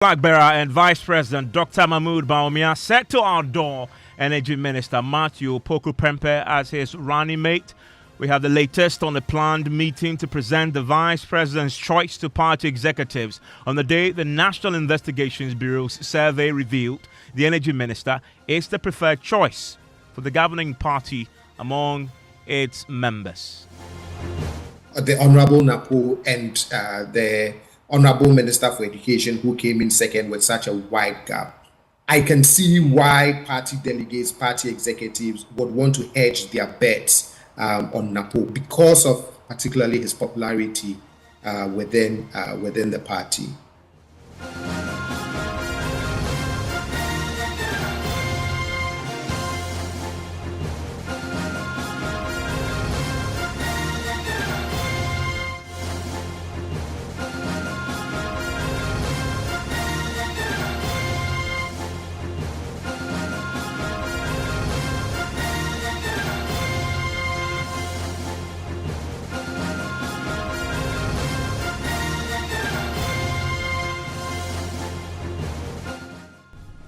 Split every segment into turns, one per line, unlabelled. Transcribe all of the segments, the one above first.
Flag bearer and Vice President Dr. Bawumia set to outdoor Energy Minister Mathew Opoku Prempeh as his running mate. We have the latest on the planned meeting to present the Vice President's choice to party executives. On the day, the National Investigations Bureau's survey revealed the Energy Minister is the preferred choice for the governing party among its members.
The Honorable Napo and the Honorable Minister for Education, who came in second with such a wide gap. I can see why party delegates, party executives would want to hedge their bets on Napo because of particularly his popularity within the party.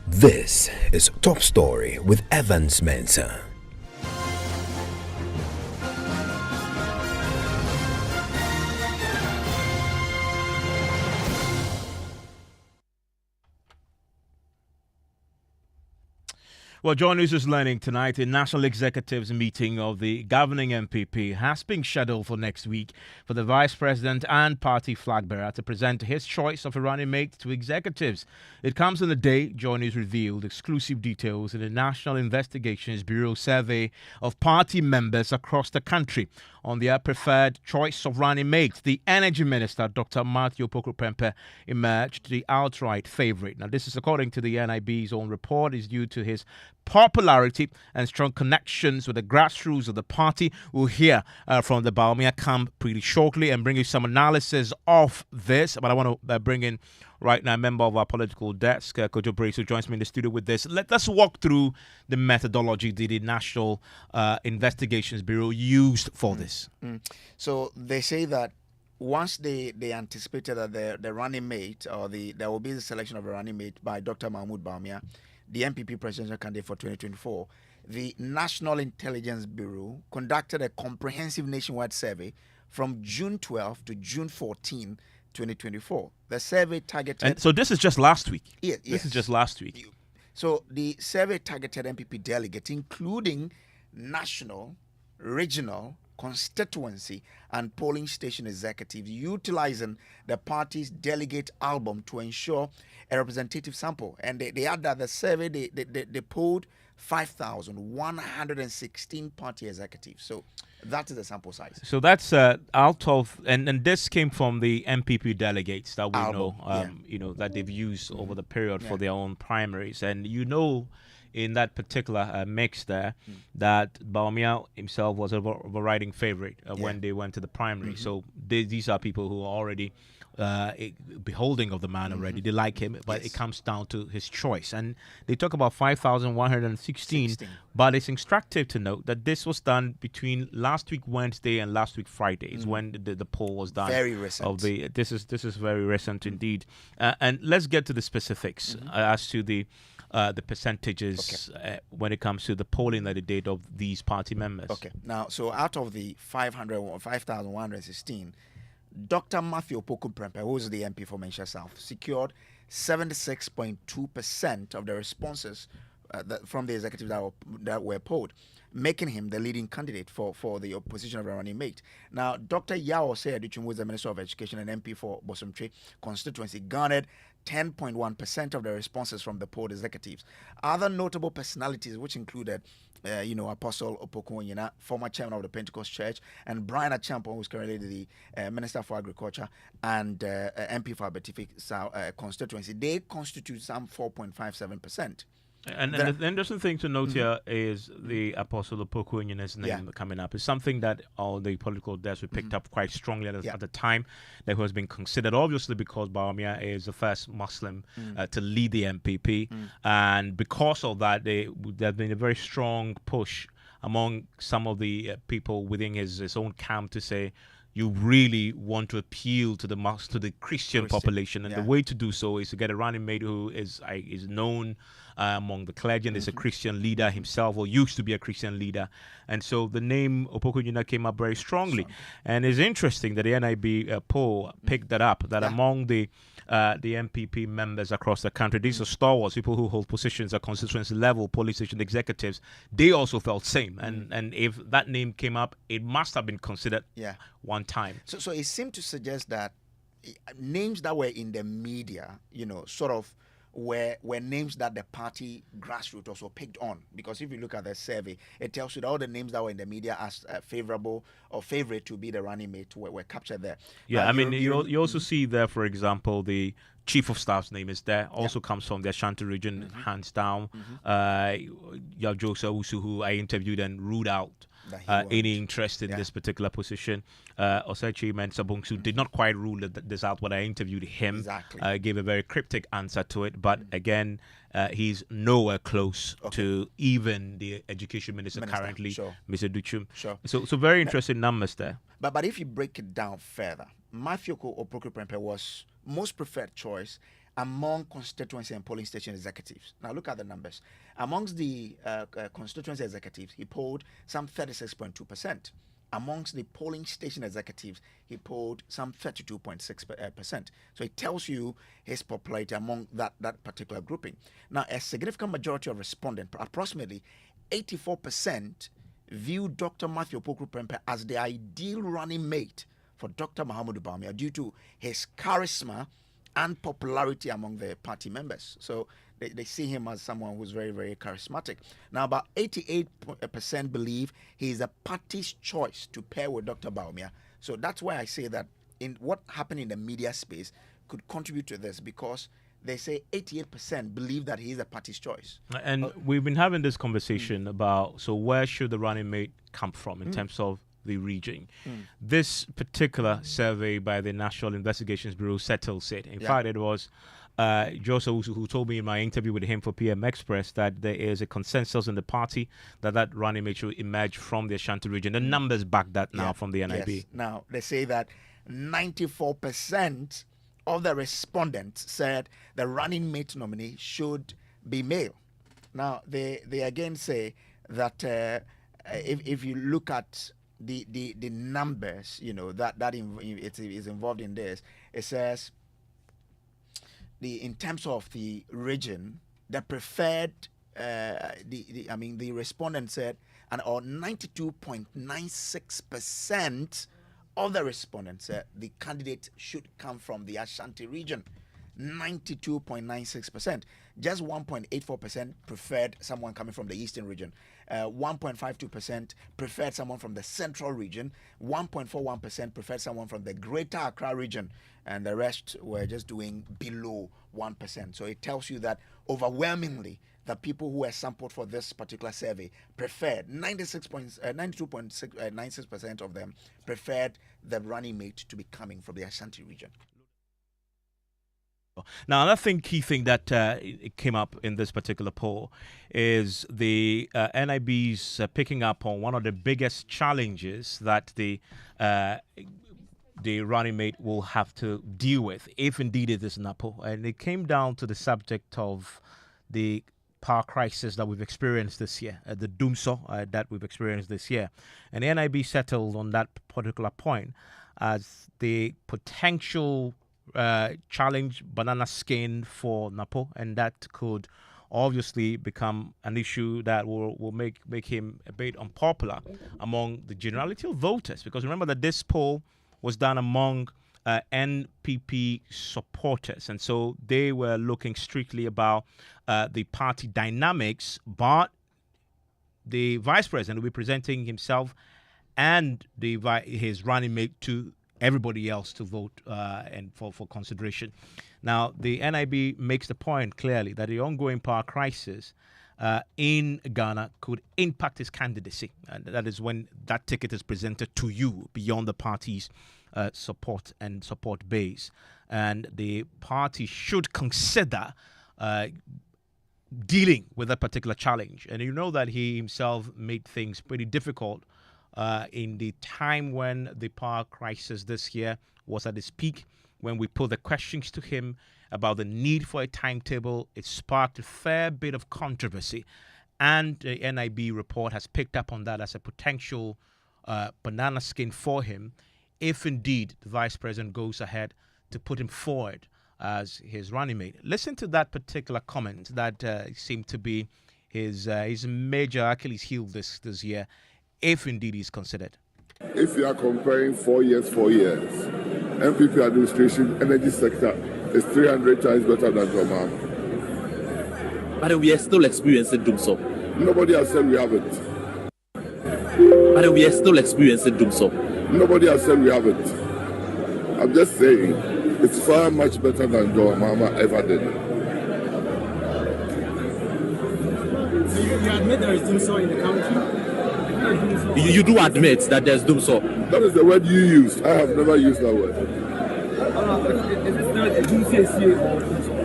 This is Top Story with Mensah.
Well, John News is learning tonight a National Executives meeting of the governing MPP has been scheduled for next week for the Vice President and party flag bearer to present his choice of a running mate to executives. It comes on a day John News revealed exclusive details in the National Investigations Bureau survey of party members across the country on their preferred choice of running mate. The Energy Minister, Dr. Mathew Opoku Prempeh, emerged the outright favorite. Now, this is according to the NIB's own report, is due to his popularity and strong connections with the grassroots of the party. We'll hear from the Bawumia camp pretty shortly and bring you some analysis of this. But I want to bring in right now a member of our political desk, Kojo Brace, who joins me in the studio with this. Let's walk through the methodology the National Investigations Bureau used for this.
So they say that once they anticipated that the running mate or there will be the selection of a running mate by Dr. Mahmoud Bawumia, the MPP presidential candidate for 2024, the National Intelligence Bureau conducted a comprehensive nationwide survey from June 12 to June 14, 2024. The survey targeted...
And so this is just last week?
Yes.
This is just last week.
So the survey targeted MPP delegates, including national, regional, constituency, and polling station executives, utilizing the party's delegate album to ensure a representative sample. And they add that the survey, they polled 5,116 party executives. So that is the sample size.
So that's out of, and this came from the MPP delegates that we know, that they've used over the period for their own primaries. And in that particular mix there, that Bawumia himself was a overriding favorite when they went to the primary. So these are people who are already beholding of the man already. They like him, but it comes down to his choice. And they talk about 5,116, but it's instructive to note that this was done between last week Wednesday and last week Friday is when the poll was done.
Very recent.
This is very recent indeed. And let's get to the specifics as to the percentages when it comes to the polling that they did of these party members. Okay.
Now, so out of the 5,116, Dr. Mathew Opoku Prempeh, who is the MP for Mensah South, secured 76.2% of the responses from the executives that were polled, making him the leading candidate for the opposition of a running mate. Now, Dr. Yao Seyaduchum, who is the Minister of Education and MP for Bosomtwe constituency, garnered 10.1% of the responses from the polled executives. Other notable personalities, which included, Apostle Opoku, former chairman of the Pentecost Church, and Brian Achampo, who's currently the Minister for Agriculture and MP for Abetifi constituency, they constitute some 4.57%.
And the interesting thing to note here is the Apostle Opoku name coming up. It's something that all the political desks we picked up quite strongly at the time, that was being considered, obviously because Bawumia is the first Muslim to lead the MPP. And because of that, there's been a very strong push among some of the people within his own camp to say, you really want to appeal to the Christian population, and the way to do so is to get a running mate who is known among the clergy and is a Christian leader himself, or used to be a Christian leader. And so the name Opoku came up very strongly. And it's interesting that the NIB poll picked that up, that among the MPP members across the country, these are stalwarts, people who hold positions at constituency level, police station executives, they also felt same. And if that name came up, it must have been considered one time.
So it seemed to suggest that names that were in the media, sort of were names that the party grassroots also picked on. Because if you look at the survey, it tells you that all the names that were in the media as favorable or favorite to be the running mate were captured there.
Yeah, you also see there, for example, the Chief of Staff's name is there, also comes from the Ashanti region, hands down. Josa Usu, who I interviewed and ruled out any interest in this particular position. Osechi Mensah did not quite rule this out when I interviewed him. Gave a very cryptic answer to it, but again, he's nowhere close to even the education minister currently, Mr. Duchum. So very interesting numbers there.
But if you break it down further, Mathew Opoku Prempeh was most preferred choice among constituency and polling station executives. Now look at the numbers. Amongst the constituency executives, he polled some 36.2%. Amongst the polling station executives, he polled some 32.6%. So it tells you his popularity among that particular grouping. Now, a significant majority of respondents, approximately 84%, view Dr. Mathew Opoku Prempeh as the ideal running mate for Dr. Mahamudu Bawumia due to his charisma and popularity among the party members. So they see him as someone who's very, very charismatic. Now, about 88% believe he is a party's choice to pair with Dr. Bawumia. So that's why I say that in what happened in the media space could contribute to this, because they say 88% believe that he is a party's choice.
And we've been having this conversation about, so where should the running mate come from in terms of the region? This particular survey by the National Investigations Bureau settles it. In fact, it was Joseph who told me in my interview with him for PM Express that there is a consensus in the party that running mate should emerge from the Ashanti region. The numbers back that now from the NIB.
Yes. Now, they say that 94% of the respondents said the running mate nominee should be male. Now, they again say that if you look at the numbers, that it is involved in this, it says in terms of the region, the preferred the respondent said, or 92.96% of the respondents said the candidate should come from the Ashanti region. 92.96%. Just 1.84% preferred someone coming from the eastern region. 1.52% preferred someone from the central region. 1.41% preferred someone from the greater Accra region. And the rest were just doing below 1%. So it tells you that overwhelmingly, the people who were sampled for this particular survey preferred, 92.96% of them preferred the running mate to be coming from the Ashanti region.
Now, another key thing that it came up in this particular poll is the NIB's picking up on one of the biggest challenges that the running mate will have to deal with, if indeed it is NAPO. And it came down to the subject of the power crisis that we've experienced this year, the doomsaw that we've experienced this year. And the NIB settled on that particular point as the potential challenge banana skin for NAPO, and that could obviously become an issue that will make him a bit unpopular among the generality of voters. Because remember that this poll was done among NPP supporters, and so they were looking strictly about the party dynamics, but the vice president will be presenting himself and his running mate to everybody else to vote and for consideration. Now, the NIB makes the point clearly that the ongoing power crisis in Ghana could impact his candidacy. And that is when that ticket is presented to you beyond the party's support and support base. And the party should consider dealing with that particular challenge. And you know that he himself made things pretty difficult in the time when the power crisis this year was at its peak, when we put the questions to him about the need for a timetable. It sparked a fair bit of controversy. And the NIB report has picked up on that as a potential banana skin for him if indeed the vice president goes ahead to put him forward as his running mate. Listen to that particular comment that seemed to be his major Achilles heel this year, if indeed he's considered.
If you are comparing 4 years, MPP administration, energy sector is 300 times better than Drama.
But we are still experiencing doomsday.
Nobody has said we haven't.
But we are still experiencing doomsday.
Nobody has said we haven't. I'm just saying, it's far much better than Joe Mama ever did.
So you admit there is doomsday in the country?
You do admit that there's doomsday.
That is the word you used. I have never used that word.
Is it not a doomsday or doomsday?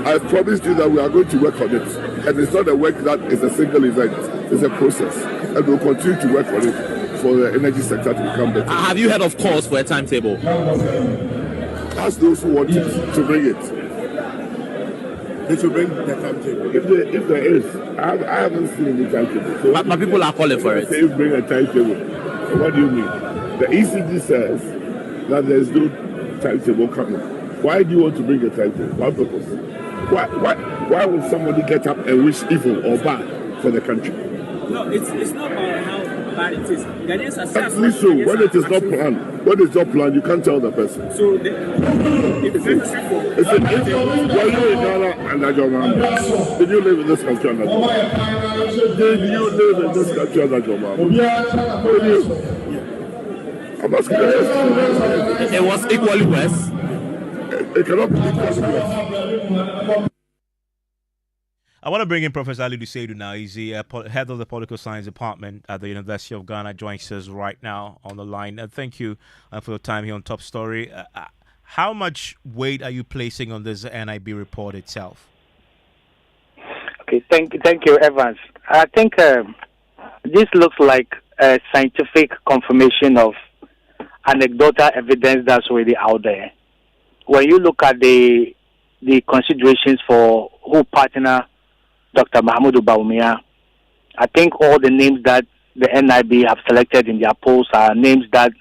I promised you that we are going to work on it. And it's not a work that is a single event. It's a process. And we'll continue to work on it for the energy sector to become better.
Have you heard of calls for a timetable?
Ask those who want it to bring it. They should bring the timetable. If there is, I haven't seen any timetable. So
but people are calling for it.
Say bring a timetable. So what do you mean? The ECG says that there is no timetable coming. Why do you want to bring a timetable? What purpose? Why would somebody get up and wish evil or bad for the country?
No, it's not about how bad it is. Ghanaians are
actually so. When it is not planned, you can't tell the person.
So it's necessary for.
Were you in Ghana under John Mahama? Did you live in this country under John Mahama? Did you live in this country under John Mahama? Did you? I'm asking the question.
It was equally worse.
It cannot be equally worse.
I want to bring in Professor Ali Duseidu now. He's the head of the political science department at the University of Ghana. Joins us right now on the line. Thank you for your time here on Top Story. How much weight are you placing on this NIB report itself?
Okay, thank you, Evans. I think this looks like a scientific confirmation of anecdotal evidence that's already out there. When you look at the considerations for who partner Dr. Bawumia, I think all the names that the NIB have selected in their polls are names that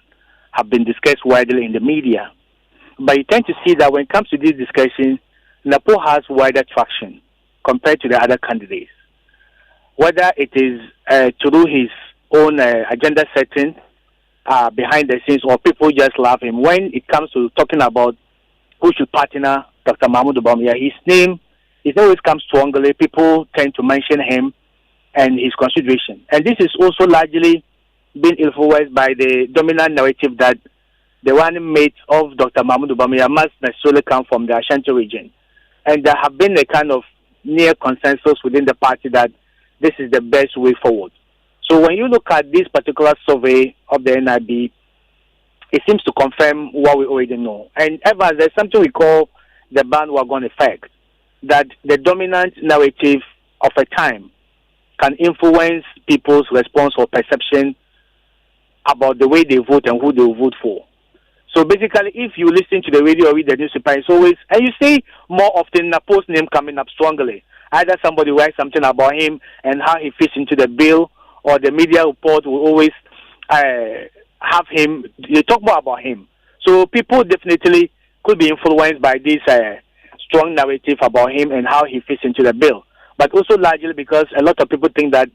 have been discussed widely in the media. But you tend to see that when it comes to these discussions, Napo has wider traction compared to the other candidates. Whether it is through his own agenda setting behind the scenes or people just love him. When it comes to talking about who should partner Dr. Bawumia, his name always comes strongly. People tend to mention him and his consideration. And this is also largely been influenced by the dominant narrative that the running mate of Dr. Bawumia must necessarily come from the Ashanti region. And there have been a kind of near consensus within the party that this is the best way forward. So when you look at this particular survey of the NIB, it seems to confirm what we already know. And Evans, there's something we call the bandwagon effect, that the dominant narrative of a time can influence people's response or perception about the way they vote and who they will vote for. So basically, if you listen to the radio or read the newspaper, it's always, and you see more often Napo's name coming up strongly. Either somebody writes something about him and how he fits into the bill, or the media report will always have him, they talk more about him. So people definitely could be influenced by this strong narrative about him and how he fits into the bill. But also largely because a lot of people think that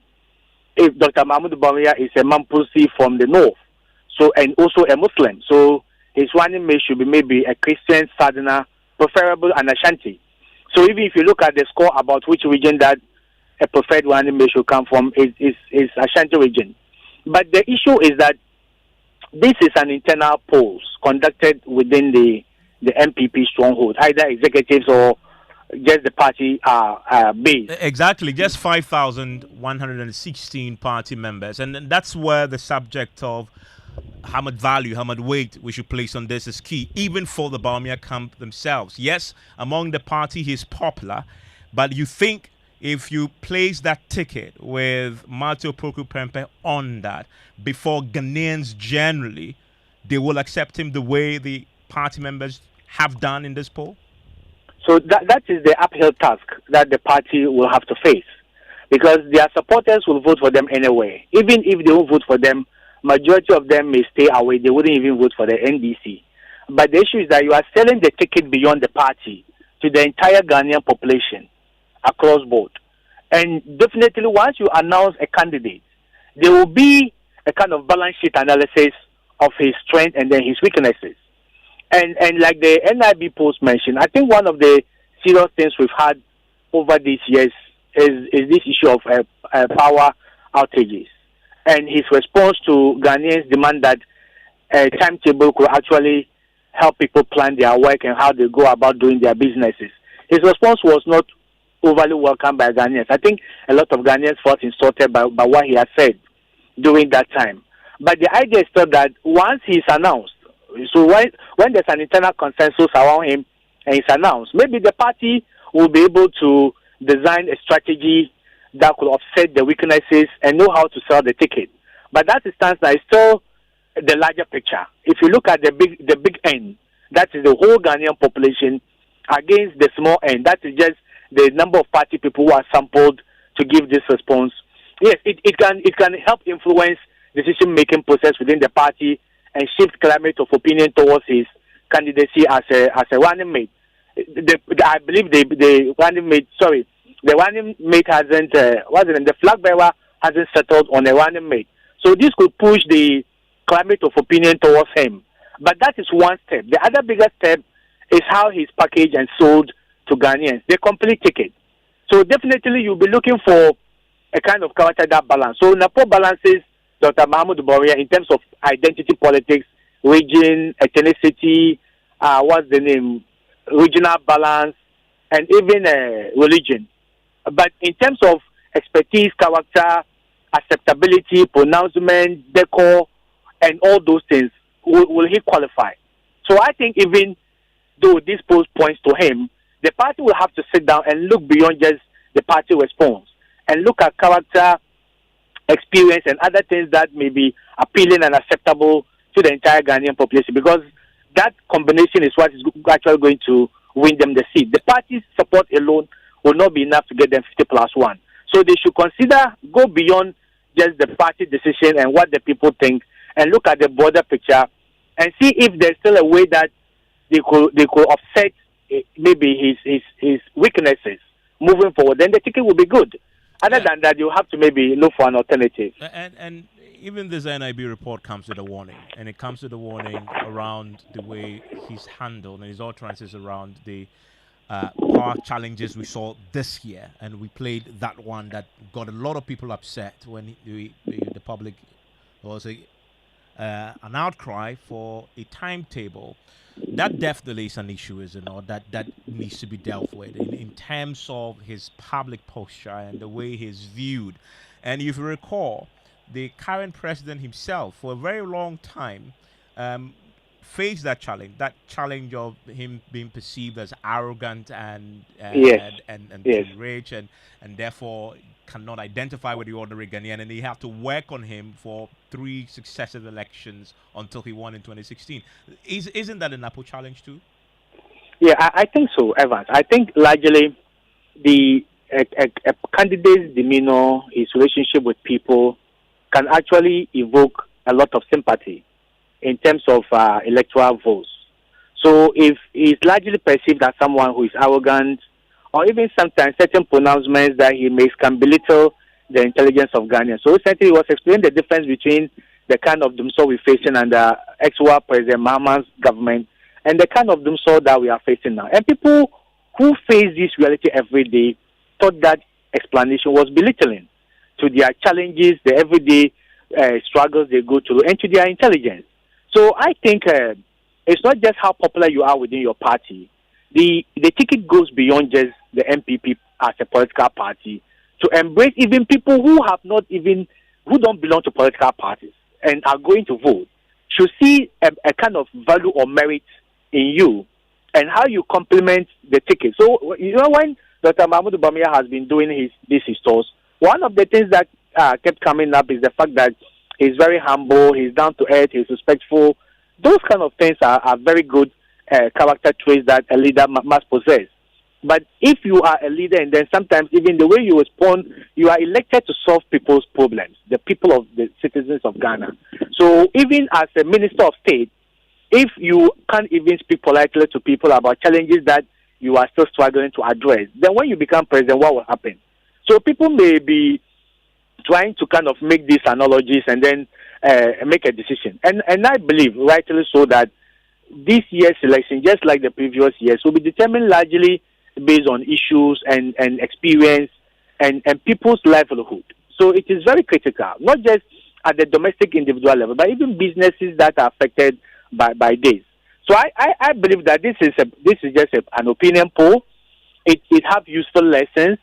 if Dr. Bawumia is a Mampusi from the north, so and also a Muslim, so his running mate should be maybe a Christian Southerner, preferable an Ashanti. So even if you look at the score about which region that a preferred running mate should come from, is Ashanti region. But the issue is that this is an internal poll conducted within the MPP stronghold, either executives or just the party base.
Exactly, just 5,116 party members. And that's where the subject of how much value, how much weight we should place on this is key, even for the Bawumia camp themselves. Yes, among the party he's popular, but you think if you place that ticket with Mathew Opoku Prempeh on that before Ghanaians generally, they will accept him the way the party members have done in this poll?
So that is the uphill task that the party will have to face, because their supporters will vote for them anyway. Even if they won't vote for them, majority of them may stay away. They wouldn't even vote for the NDC. But the issue is that you are selling the ticket beyond the party to the entire Ghanaian population across board. And definitely once you announce a candidate, there will be a kind of balance sheet analysis of his strength and then his weaknesses. And like the NIB post mentioned, I think one of the serious things we've had over these years is this issue of power outages. And his response to Ghanaians' demand that a timetable could actually help people plan their work and how they go about doing their businesses. His response was not overly welcomed by Ghanaians. I think a lot of Ghanaians felt insulted by what he had said during that time. But the idea is still that once he's announced, so when there's an internal consensus around him and he's announced, maybe the party will be able to design a strategy that could offset the weaknesses and know how to sell the ticket. But that stands now is still the larger picture. If you look at the big end, that is the whole Ghanaian population against the small end. That is just the number of party people who are sampled to give this response. Yes, it can help influence decision-making process within the party and shift climate of opinion towards his candidacy as a running mate. I believe the running mate hasn't the flag bearer hasn't settled on a running mate. So this could push the climate of opinion towards him. But that is one step. The other bigger step is how he's packaged and sold to Ghanaians, the complete ticket. So definitely you'll be looking for a kind of character that balance. So Napo balances Dr. Mahmoud Bawumia in terms of identity politics, region, ethnicity, regional balance, and even religion. But in terms of expertise, character, acceptability, pronouncement, decor, and all those things, will he qualify? So I think even though this post points to him, the party will have to sit down and look beyond just the party response and look at character, experience, and other things that may be appealing and acceptable to the entire Ghanaian population, because that combination is what is actually going to win them the seat. The party's support alone will not be enough to get them 50+1. So they should go beyond just the party decision and what the people think, and look at the broader picture and see if there's still a way that they could offset maybe his weaknesses moving forward. Then the ticket will be good. Other than that, you have to maybe look for an alternative.
And even this NIB report comes with a warning, and it comes with a warning around the way he's handled and his utterances around the power challenges we saw this year. And we played that one that got a lot of people upset when the public was an outcry for a timetable. That definitely is an issue, is it not? That needs to be dealt with in terms of his public posture and the way he's viewed. And if you recall, the current president himself, for a very long time, faced that challenge of him being perceived as arrogant and
yes.
rich, and therefore cannot identify with the ordinary Ghanaian, and he had to work on him for 3 successive elections until he won in 2016. Isn't that an Apple challenge too?
Yeah, I think so, Evans. I think largely a candidate's demeanor, his relationship with people, can actually evoke a lot of sympathy in terms of electoral votes. So if he's largely perceived as someone who is arrogant, or even sometimes certain pronouncements that he makes can belittle the intelligence of Ghanaians. So recently he was explaining the difference between the kind of doomsday we're facing under ex-war President Mahama's government and the kind of doomsday that we are facing now. And people who face this reality every day thought that explanation was belittling to their challenges, the everyday struggles they go through, and to their intelligence. So I think it's not just how popular you are within your party. The ticket goes beyond just the MPP as a political party to embrace even people who don't belong to political parties and are going to vote, should see a kind of value or merit in you and how you complement the ticket. So, when Dr. Mahmoud Bawumia has been doing his tours. One of the things that kept coming up is the fact that he's very humble, he's down to earth, he's respectful. Those kind of things are very good character traits that a leader must possess. But if you are a leader and then sometimes even the way you respond, you are elected to solve people's problems, the people of the citizens of Ghana. So even as a minister of state, if you can't even speak politely to people about challenges that you are still struggling to address, then when you become president, what will happen? So people may be trying to kind of make these analogies and then make a decision. And I believe, rightly so, that this year's election, just like the previous years, will be determined largely based on issues and experience and people's livelihood. So it is very critical, not just at the domestic individual level, but even businesses that are affected by this. So I believe that this is just an opinion poll. It have useful lessons.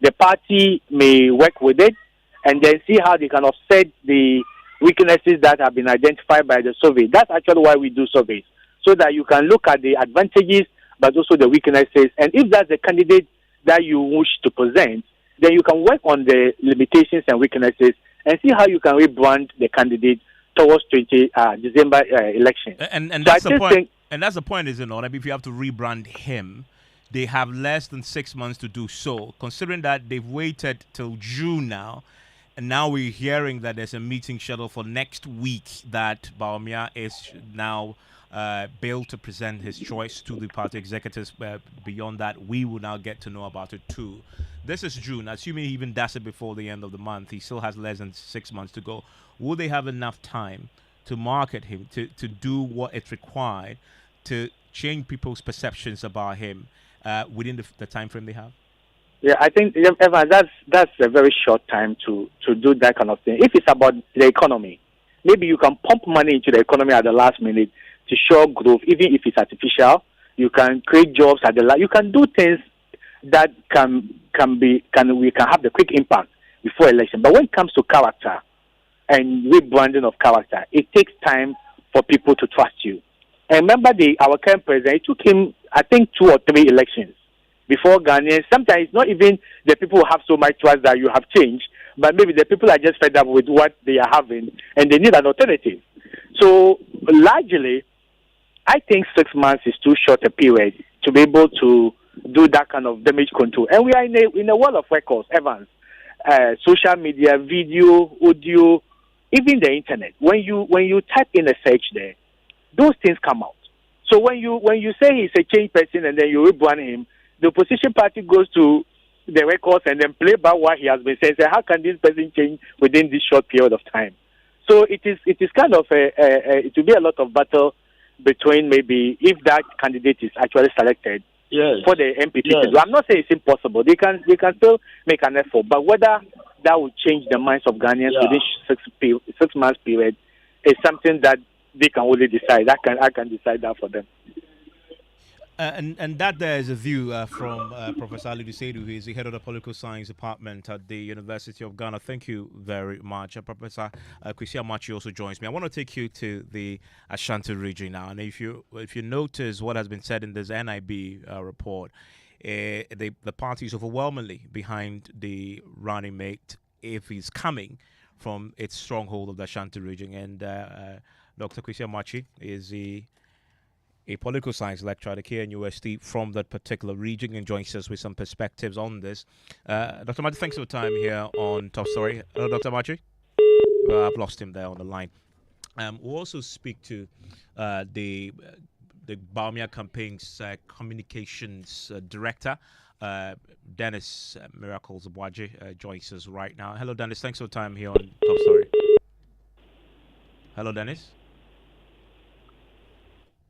The party may work with it and then see how they can offset the weaknesses that have been identified by the survey. That's actually why we do surveys, so that you can look at the advantages but also the weaknesses. And if that's the candidate that you wish to present, then you can work on the limitations and weaknesses and see how you can rebrand the candidate towards December election.
And
so
that's the point. And that's the point, is it not? I mean, if you have to rebrand him, they have less than 6 months to do so. Considering that they've waited till June now, and now we're hearing that there's a meeting scheduled for next week that Bawumia is now billed to present his choice to the party executives. Beyond that, we will now get to know about it too. This is June. Assuming he even does it before the end of the month, he still has less than 6 months to go. Will they have enough time to market him, to do what is required to change people's perceptions about him within the time frame they have?
Yeah, I think, Evan, that's a very short time to do that kind of thing. If it's about the economy, maybe you can pump money into the economy at the last minute to show growth, even if it's artificial. You can create jobs at the last. You can do things that we can have the quick impact before election. But when it comes to character and rebranding of character, it takes time for people to trust you. And remember, our current president, it took him, I think, 2 or 3 elections before Ghanaians. Sometimes it's not even the people who have so much trust that you have changed, but maybe the people are just fed up with what they are having and they need an alternative. So largely, I think 6 months is too short a period to be able to do that kind of damage control. And we are in a world of records, Evans. Social media, video, audio, even the internet. When you type in a search there, those things come out. So when you say he's a change person and then you rebrand him, the opposition party goes to the records and then play back what he has been saying. Say, how can this person change within this short period of time? So it is kind of it will be a lot of battle between, maybe if that candidate is actually selected for the MPP. Yes. I'm not saying it's impossible. They can still make an effort, but whether that will change the minds of Ghanaians within 6 months period is something that they can only decide. I can decide that for them.
And that there is a view from Professor Ali Dusedu, who is the head of the political science department at the University of Ghana. Thank you very much. Professor Kwesi Amakye also joins me. I want to take you to the Ashanti region now. And if you notice what has been said in this NIB report, the party is overwhelmingly behind the running mate if he's coming from its stronghold of the Ashanti region. And Dr. Kwesi Amakye is a political science lecturer at the KNUST from that particular region and joins us with some perspectives on this. Dr. Mathew, thanks for your time here on Top Story. Hello, Dr. Mathew. I've lost him there on the line. We'll also speak to the Bawumia campaign's communications director, Dennis Miracles Abwaji, joins us right now. Hello, Dennis. Thanks for your time here on Top Story. Hello, Dennis.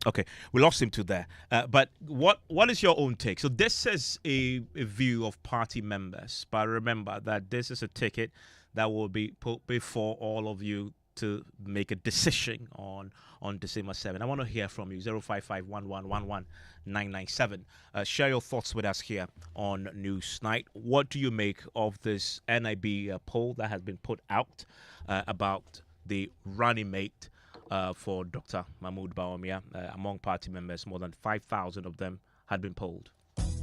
Okay, we lost him to there. But what is your own take? So this is a view of party members, but remember that this is a ticket that will be put before all of you to make a decision on December 7. I want to hear from you, 055-1111-997. Share your thoughts with us here on Newsnight. What do you make of this NIB poll that has been put out about the running mate for Dr. Mahmoud Bawumia among party members? More than 5,000 of them had been polled.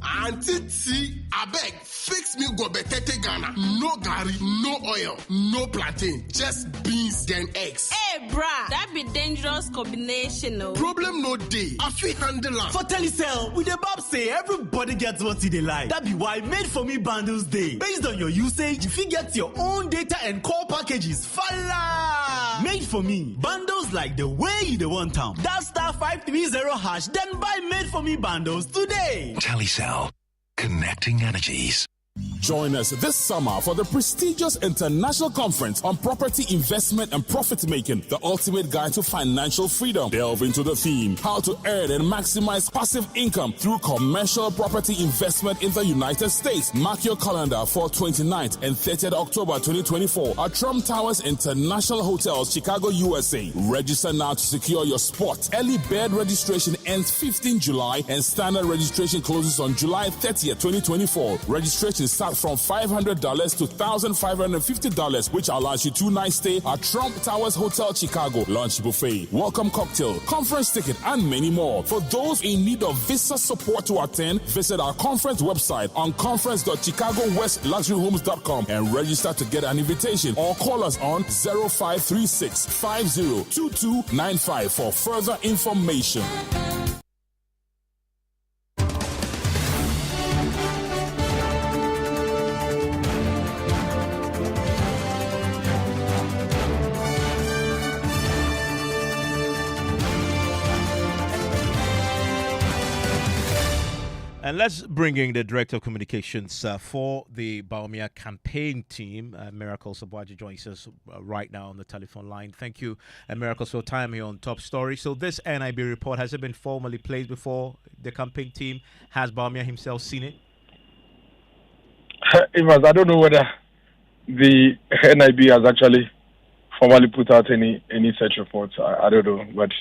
Auntie T, I beg, fix me go betete Ghana. No gari, no oil, no plantain, just beans then eggs.
Hey, brah, that be dangerous combination, no?
Problem no day. I feel handle am.
For Telecel, with the Bob say everybody gets what they like. That be why Made For Me bundles day. Based on your usage, you fit get your own data and call packages. Fala! Made For Me bundles like the way you the want them. That *530#, then buy Made For Me bundles today.
Telecel, connecting energies.
Join us this summer for the prestigious International Conference on Property Investment and Profit Making, the ultimate guide to financial freedom. Delve into the theme, how to earn and maximize passive income through commercial property investment in the United States. Mark your calendar for 29th and 30th October 2024 at Trump Towers International Hotels, Chicago, USA. Register now to secure your spot. Early bird registration ends 15 July and standard registration closes on July 30th, 2024. Registration starts from $500 to $1,550, which allows you 2 nights stay at Trump Towers Hotel, Chicago, lunch buffet, welcome cocktail, conference ticket, and many more. For those in need of visa support to attend, visit our conference website on conference.chicagowestluxuryhomes.com and register to get an invitation, or call us on 0536 502295 for further information.
And let's bring in the Director of Communications for the Bawumia campaign team. Miracles Obwaji joins us right now on the telephone line. Thank you, Miracles, for your time here on Top Story. So this NIB report, has it been formally placed before the campaign team? Has Bawumia himself seen it?
Evans, I don't know whether the NIB has actually formally put out any such reports. I don't know, but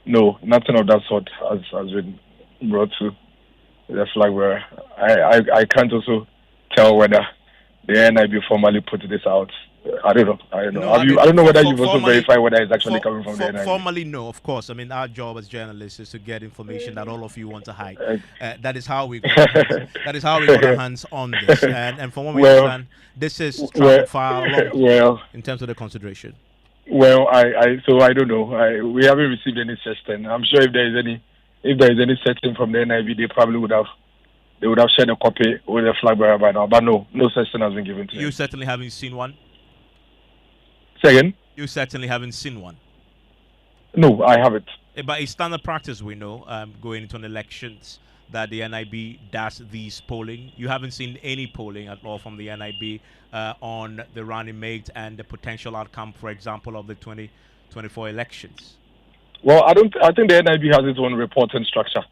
no, nothing of that sort has been brought to the flag bearer. I can't also tell whether the NIB formally put this out. I don't know. I don't know whether you've also verified whether it's actually coming from the NIB.
Formally, no, of course. I mean, our job as journalists is to get information that all of you want to hide. That is how we got our hands on this. And from what we understand, this is far along in terms of the consideration.
Well, I don't know. We haven't received any such thing. I'm sure if there is any such thing from the NIB, they probably would have shared a copy with the flag bearer by now. But no such thing has been given to them.
You certainly haven't seen one?
Say again?
You certainly haven't seen one?
No, I haven't.
But it's standard practice, we know, going into an elections, that the NIB does these polling. You haven't seen any polling at all from the NIB on the running mate and the potential outcome, for example, of the 2024 elections?
Well, I think the NIB has its own reporting structure,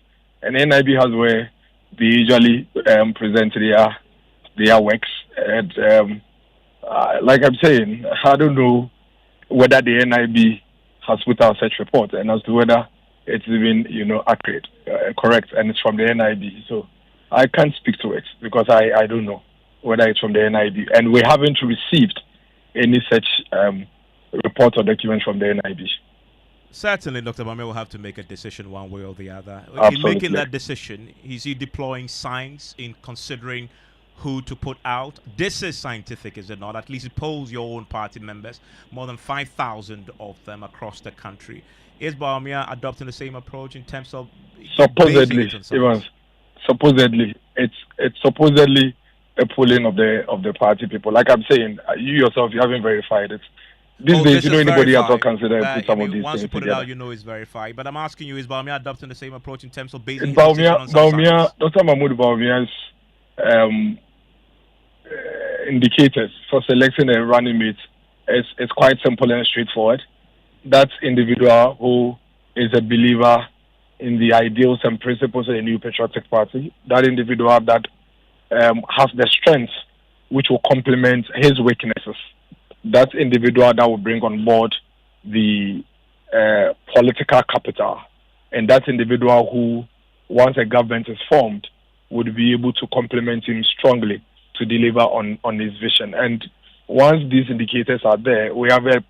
and the NIB has where they usually present their works. And like I'm saying, I don't know whether the NIB has put out such report, and as to whether it's even accurate, correct, and it's from the NIB. So I can't speak to it because I don't know whether it's from the NIB, and we haven't received any such report or document from the NIB.
Certainly, Dr. Bawumia will have to make a decision one way or the other.
Absolutely.
In making that decision, is he deploying science in considering who to put out? This is scientific, is it not? At least it polls your own party members, more than 5,000 of them across the country. Is Bawumia adopting the same approach in terms of
supposedly, Evans? Supposedly, it's supposedly a polling of the party people. Like I'm saying, you yourself, you haven't verified it. These days, anybody has not considered put some of these
once
things
you put
together.
it out, it's verified. But I'm asking you, is Bawumia adopting the same approach in terms of basing his decision on
Bawumia, Dr. Mahmoud Bawumia's indicators for selecting a running mate is quite simple and straightforward. That individual who is a believer in the ideals and principles of the New Patriotic Party, that individual that has the strengths which will complement his weaknesses, that individual that will bring on board the political capital, and that individual who, once a government is formed, would be able to complement him strongly to deliver on his vision. And once these indicators are there, we have a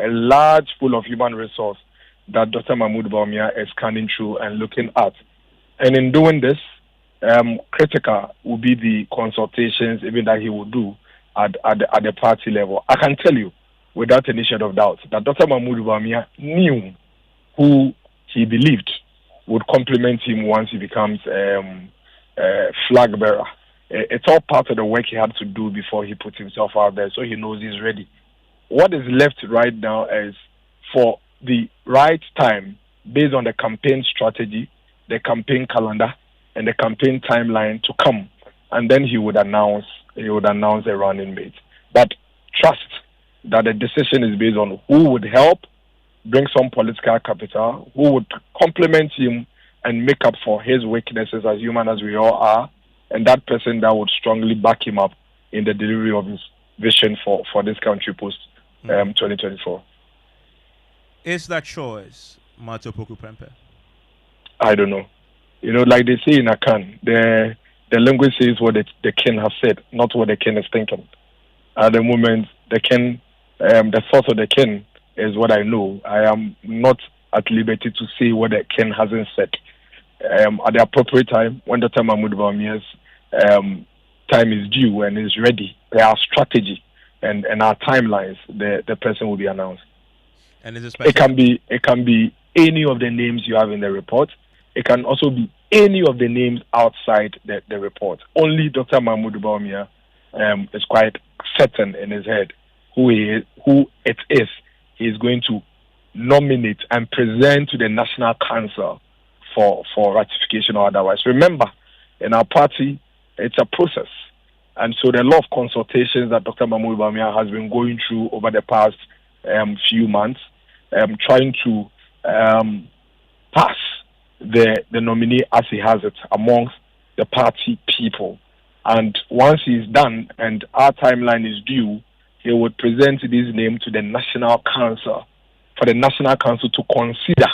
large pool of human resource that Dr. Mahmoud Bawumia is scanning through and looking at And in doing this, critical will be the consultations even that he will do at the party level. I can tell you, without any shadow of doubt, that Dr. Mahmoud Bawumia knew who he believed would complement him once he becomes flag bearer. It's all part of the work he had to do before he put himself out there, so he knows he's ready. What is left right now is for the right time, based on the campaign strategy, the campaign calendar, and the campaign timeline to come, and then he would announce a running mate. But trust that the decision is based on who would help bring some political capital, who would complement him and make up for his weaknesses as human as we all are, and that person that would strongly back him up in the delivery of his vision for this country post 2024.
Is that choice Mathew Opoku Prempeh?
I don't know. Like they say in Akan, the language says what the king has said, not what the king is thinking. At the moment, the king, the thought of the king is what I know. I am not at liberty to say what the king hasn't said. At the appropriate time, when Dr. Mahmoud Bawumia's time is due and is ready, our strategy and our timelines, the person will be announced.
And is
it can be any of the names you have in the report. It can also be any of the names outside the report. Only Dr. Mahmoud Bawumia is quite certain in his head who it is he is going to nominate and present to the National Council for ratification or otherwise. Remember, in our party, it's a process. And so there are a lot of consultations that Dr. Mahmoud Bawumia has been going through over the past few months, trying to pass the nominee as he has it amongst the party people. And once he's done and our timeline is due, he would present this name to the National Council for the National Council to consider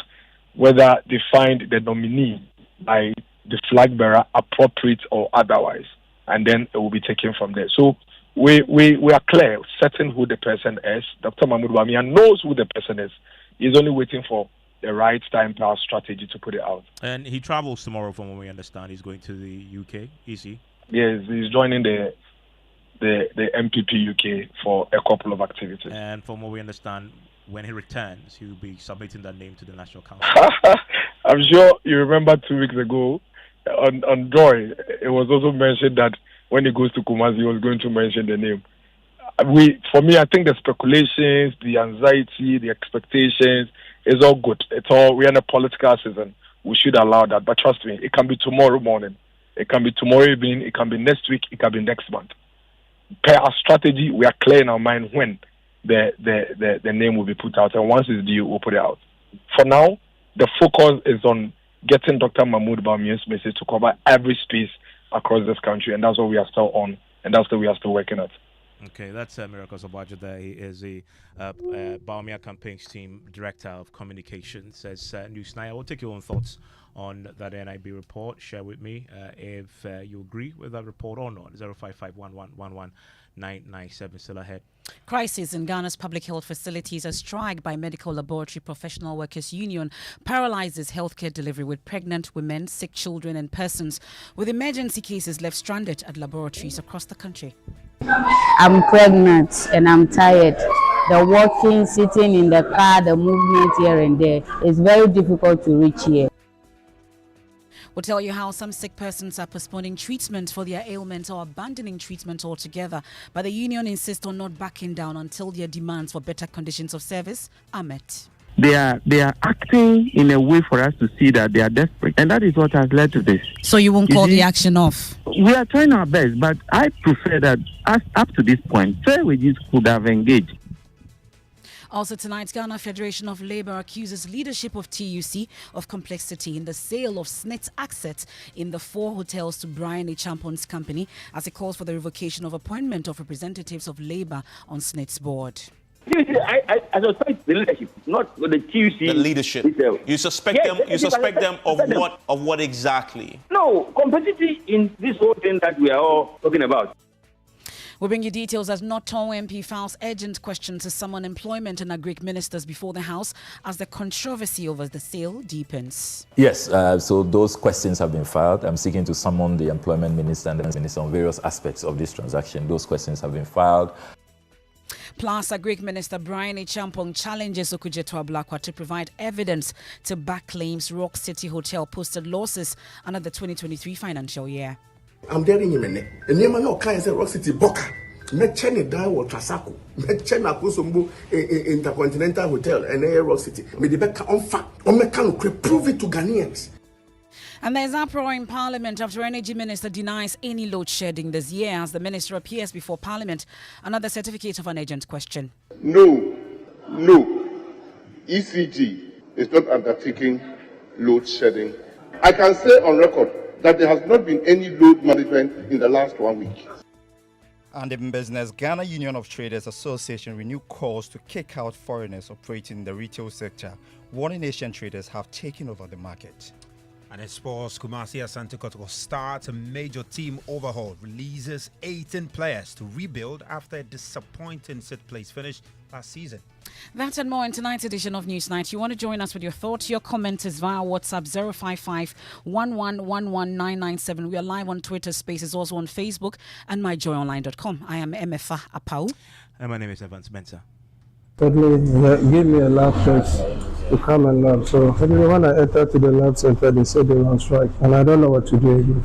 whether they find the nominee by the flag bearer appropriate or otherwise. And then it will be taken from there. So we are clear, certain who the person is. Dr. Mahmoud Bawumia knows who the person is. He's only waiting for the right time to our strategy to put it out.
And he travels tomorrow, from what we understand. He's going to the UK, is he?
Yes, he's joining the MPP UK for a couple of activities.
And from what we understand, when he returns, he will be submitting that name to the National Council.
I'm sure you remember 2 weeks ago on Joy, it was also mentioned that when he goes to Kumasi, he was going to mention the name. For me, I think the speculations, the anxiety, the expectations is all good. We're in a political season. We should allow that. But trust me, it can be tomorrow morning. It can be tomorrow evening. It can be next week. It can be next month. Per our strategy, we are clear in our mind when the name will be put out. And once it's due, we'll put it out. For now, the focus is on getting Dr. Mahmoud Bawumia's message to cover every space across this country. And that's what we are still on. And that's what we are still working at.
Okay, that's Miracles Obajo there. He is the Bawumia Campaigns Team Director of Communications. As News Now, I will take your own thoughts on that NIB report. Share with me if you agree with that report or not. 05511119997. Still ahead.
Crisis in Ghana's public health facilities. A strike by Medical Laboratory Professional Workers Union paralyzes healthcare delivery with pregnant women, sick children and persons with emergency cases left stranded at laboratories across the country.
I'm pregnant and I'm tired. The walking, sitting in the car, the movement here and there is very difficult to reach here.
We'll tell you how some sick persons are postponing treatment for their ailments or abandoning treatment altogether. But the union insists on not backing down until their demands for better conditions of service are met.
They are acting in a way for us to see that they are desperate. And that is what has led to this.
So you won't call the action off?
We are trying our best, but I prefer that up to this point, fair wages could have engaged.
Also tonight, Ghana Federation of Labour accuses leadership of TUC of complicity in the sale of SNIT assets in the 4 hotels to Brian A. Champon's company as it calls for the revocation of appointment of representatives of Labour on SNIT's board.
I suspect the leadership, not the TUC.
The leadership. You suspect them. You suspect them of what? Of what exactly?
No, complicity in this whole thing that we are all talking about.
We'll bring you details as Norton MP files urgent questions to summon employment and agric ministers before the House as the controversy over the sale deepens.
Yes, so those questions have been filed. I'm seeking to summon the employment minister and the minister on various aspects of this transaction. Those questions have been filed.
Plus, Agric Minister Brian Champong challenges Okujeto Ablakwa to provide evidence to back claims Rock City Hotel posted losses under the 2023 financial year.
I'm daring him, and the man of clients at Rock City Boca. Mechene die or Trasaco, Mechena Kusumbu Intercontinental Hotel and Air Rock City. Medibeka on fact, on mechanic prove it to Ghanaians.
And there's uproar in Parliament after Energy Minister denies any load shedding this year as the minister appears before Parliament. Another certificate of an urgent question.
No. ECG is not undertaking load shedding. I can say on record that there has not been any load management in the last 1 week.
And in business, Ghana Union of Traders Association renewed calls to kick out foreigners operating in the retail sector, warning Asian traders have taken over the market.
And in sports, Kumasi Asante Kotoko starts a major team overhaul, releases 18 players to rebuild after a disappointing sixth place finish last season.
That and more in tonight's edition of Newsnight. You want to join us with your thoughts, your comments is via WhatsApp 055-1111-997. We are live on Twitter Spaces, also on Facebook and myjoyonline.com. I am Emefa Apawu.
And my name is Mensah.
Thirdly, give me a lab test to come and lab. So when I entered to the lab center, they said they were on strike, and I don't know what to do again.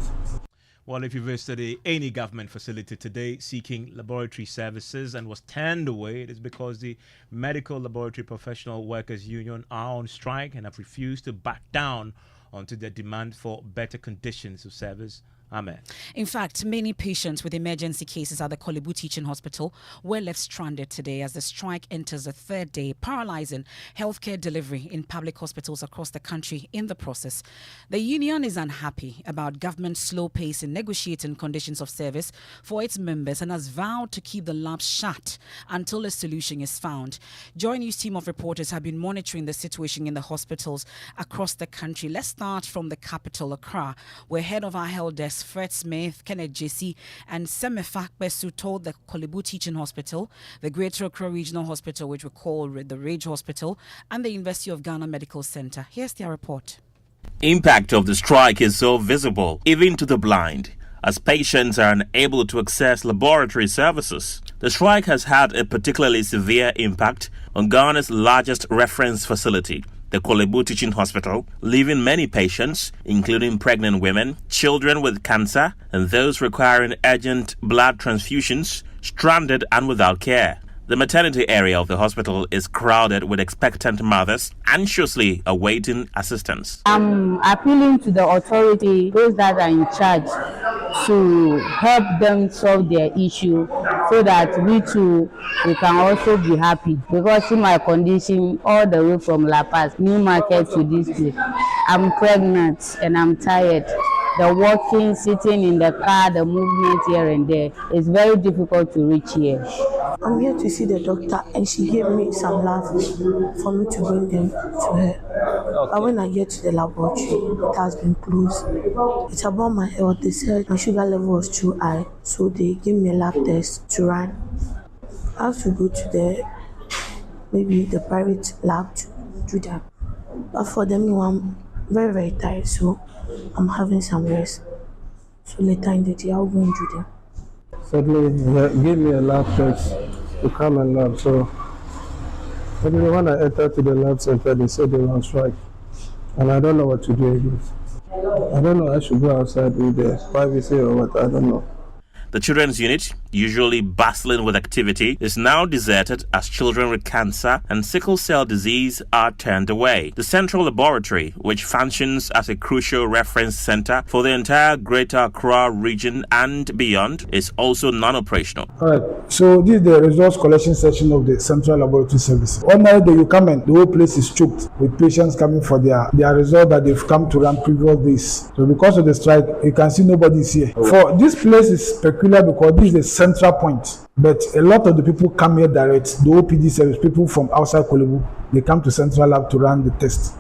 Well, if you visited any government facility today seeking laboratory services and was turned away, it is because the Medical Laboratory Professional Workers Union are on strike and have refused to back down onto their demand for better conditions of service. Amen.
In fact, many patients with emergency cases at the Kolebu Teaching Hospital were left stranded today as the strike enters the third day, paralyzing healthcare delivery in public hospitals across the country in the process. The union is unhappy about government's slow pace in negotiating conditions of service for its members and has vowed to keep the labs shut until a solution is found. Joy News team of reporters have been monitoring the situation in the hospitals across the country. Let's start from the capital, Accra, where head of our health desk Fred Smith, Kenneth JC, and Semefa Besu told the Kolebu Teaching Hospital, the Greater Accra Regional Hospital, which we call the Rage Hospital, and the University of Ghana Medical Center. Here's their report.
Impact of the strike is so visible, even to the blind, as patients are unable to access laboratory services. The strike has had a particularly severe impact on Ghana's largest reference facility, the Kolebu Teaching Hospital, leaving many patients, including pregnant women, children with cancer, and those requiring urgent blood transfusions, stranded and without care. The maternity area of the hospital is crowded with expectant mothers anxiously awaiting assistance.
I'm appealing to the authority, those that are in charge, to help them solve their issue so that we too can also be happy. Because in my condition, all the way from La Paz, New Market to this place, I'm pregnant and I'm tired. The walking, sitting in the car, the movement here and there, is very difficult to reach here.
I'm here to see the doctor and she gave me some labs for me to bring them to her. Okay. But when I get to the laboratory, it has been closed. It's about my health. They said my sugar level was too high, so they gave me a lab test to run. I have to go to maybe the private lab to do that. But for them, I'm very, very tired, so I'm having some rest. So later in the day, I'll go and do them.
Thirdly, give me a lab test to come and lab. So when I entered to the lab center, they said they were on strike, and I don't know what to do again. I don't know. I should go outside with the privacy or what. I don't know.
The children's unit, usually bustling with activity, is now deserted as children with cancer and sickle cell disease are turned away. The central laboratory, which functions as a crucial reference center for the entire Greater Accra region and beyond, is also non-operational.
All right, so this is the results collection section of the central laboratory service. One night you come in, the whole place is choked with patients coming for their result that they've come to run previous days. So because of the strike, you can see nobody is here. For this place is peculiar because this is a central point, but a lot of the people come here direct. The OPD service, people from outside Kolebu, they come to Central Lab to run the test.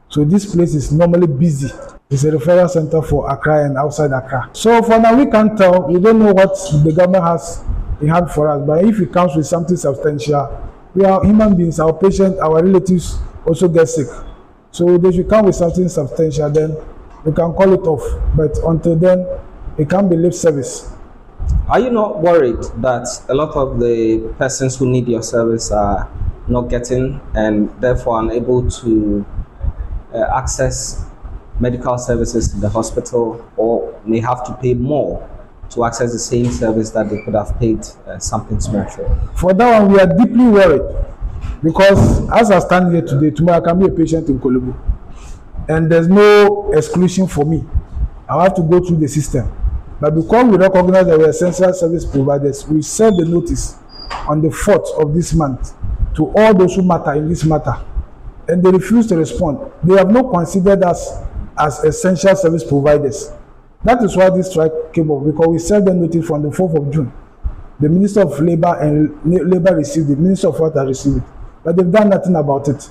So this place is normally busy. It's a referral center for Accra and outside Accra. So for now, we can't tell. We don't know what the government has hard for us. But if it comes with something substantial, we are human beings, our patients, our relatives also get sick. So they should come with something substantial, then we can call it off. But until then, it can be lip service.
Are you not worried that a lot of the persons who need your service are not getting and therefore unable to access medical services in the hospital, or may have to pay more to access the same service that they could have paid something symmetrical? For
that one, we are deeply worried because as I stand here today, tomorrow I can be a patient in Kolubu, and there's no exclusion for me. I have to go through the system. But because we recognize that we are essential service providers, we sent the notice on the 4th of this month to all those who matter in this matter, and they refuse to respond. They have not considered us as essential service providers. That is why this strike came up, because we sent the notice from the 4th of June. The Minister of Labour and Labour received it, Minister of Health has received it, but they've done nothing about it.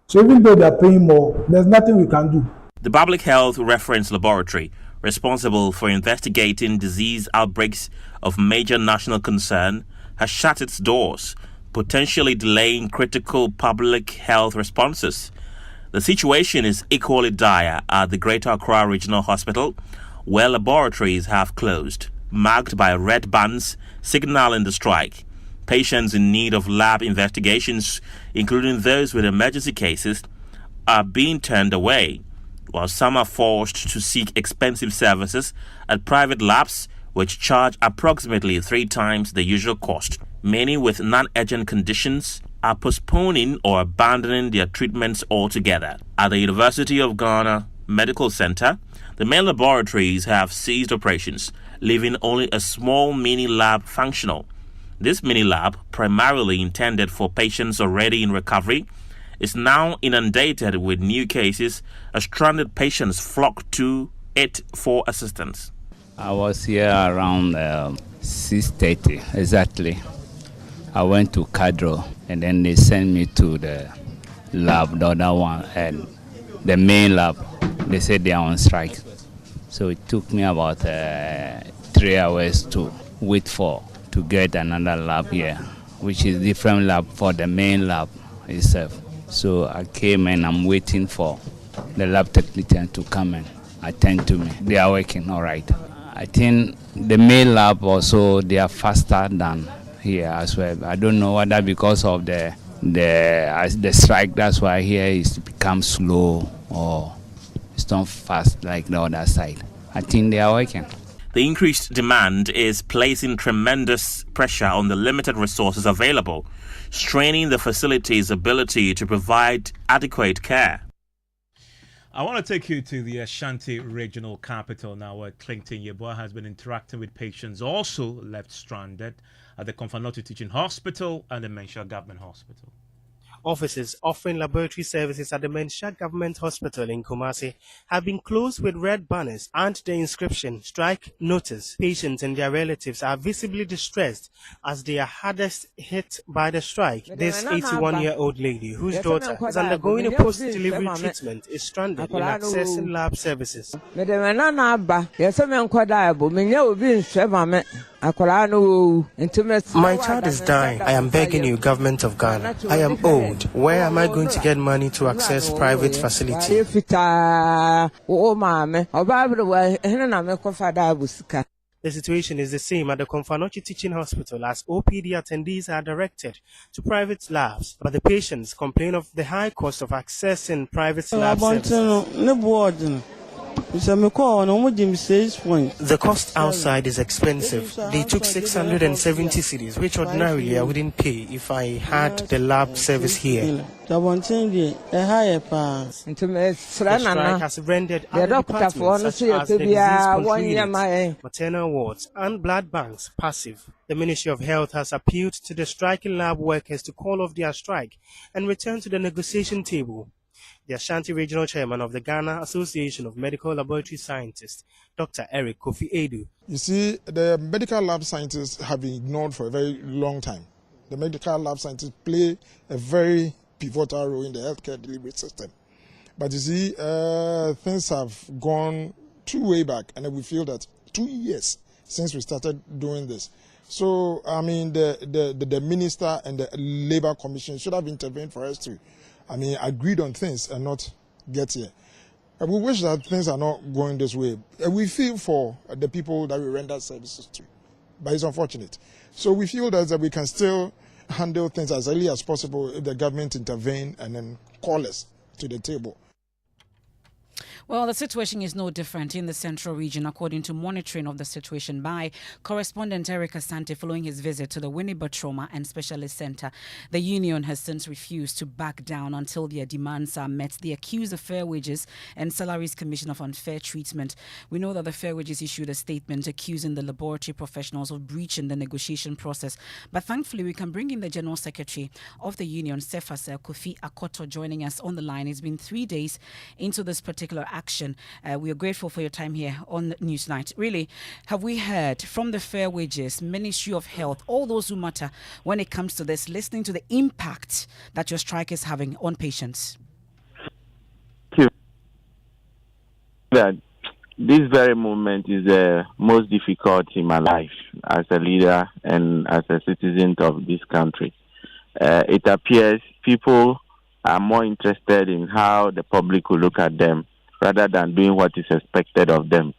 So even though they are paying more, there's nothing we can do.
The Public Health Reference Laboratory, responsible for investigating disease outbreaks of major national concern, has shut its doors, potentially delaying critical public health responses. The situation is equally dire at the Greater Accra Regional Hospital, where laboratories have closed, marked by red bands signaling the strike. Patients in need of lab investigations, including those with emergency cases, are being turned away, while some are forced to seek expensive services at private labs, which charge approximately 3 times the usual cost. Many with non-urgent conditions are postponing or abandoning their treatments altogether. At the University of Ghana Medical Center, the main laboratories have ceased operations, leaving only a small mini-lab functional. This mini-lab, primarily intended for patients already in recovery, is now inundated with new cases as stranded patients flock to it for assistance.
I was here around 6:30 exactly. I went to Cadro and then they sent me to the lab, the other one, and the main lab. They said they are on strike. So it took me about 3 hours to wait to get another lab here, which is different lab for the main lab itself. So I came and I'm waiting for the lab technician to come and attend to me. They are working all right. I think the main lab also, they are faster than here as well. I don't know whether because of the strike, that's why here is become slow or it's not fast like the other side. I think they are working.
The increased demand is placing tremendous pressure on the limited resources available, straining the facility's ability to provide adequate care.
I want to take you to the Ashanti regional capital now, where Clinton Yeboah has been interacting with patients also left stranded at the Konfanotu Teaching Hospital and the Mensah Government Hospital.
Offices offering laboratory services at the Mensah Government Hospital in Kumasi have been closed with red banners and the inscription "Strike Notice." Patients and their relatives are visibly distressed as they are hardest hit by the strike. This 81-year-old lady, whose daughter is undergoing a post-delivery treatment, is stranded in accessing lab services. My child is dying. I am begging you, government of Ghana. I am old. Where am I going to get money to access private facility? The situation is the same at the Konfanotu Teaching Hospital, as OPD attendees are directed to private labs, but the patients complain of the high cost of accessing private lab services. The cost outside is expensive. They took 670 cedis, which ordinarily I wouldn't pay if I had the lab service here. The strike has rendered other departments such as the disease control unit, maternal wards and blood banks passive. The Ministry of Health has appealed to the striking lab workers to call off their strike and return to the negotiation table. The Ashanti Regional Chairman of the Ghana Association of Medical Laboratory Scientists, Dr. Eric Kofi Edu.
You see, the medical lab scientists have been ignored for a very long time. The medical lab scientists play a very pivotal role in the healthcare delivery system. But you see, things have gone too way back, and we feel that 2 years since we started doing this, So, I mean, the minister and the Labour Commission should have intervened for us to, agreed on things and not get here. And we wish that things are not going this way. And we feel for the people that we render services to, but it's unfortunate. So we feel that we can still handle things as early as possible if the government intervene and then call us to the table.
Well, the situation is no different in the central region, according to monitoring of the situation by correspondent Eric Asante following his visit to the Winneba Trauma and Specialist Center. The union has since refused to back down until their demands are met. They accuse the Fair Wages and Salaries Commission of unfair treatment. We know that the Fair Wages issued a statement accusing the laboratory professionals of breaching the negotiation process. But thankfully, we can bring in the General Secretary of the union, Cephas Kofi Akoto, joining us on the line. It's been 3 days into this particular action. We are grateful for your time here on Newsnight. Really, have we heard from the Fair Wages, Ministry of Health, all those who matter when it comes to this, listening to the impact that your strike is having on patients?
That this very moment is the most difficult in my life as a leader and as a citizen of this country. It appears people are more interested in how the public will look at them rather than doing what is expected of them.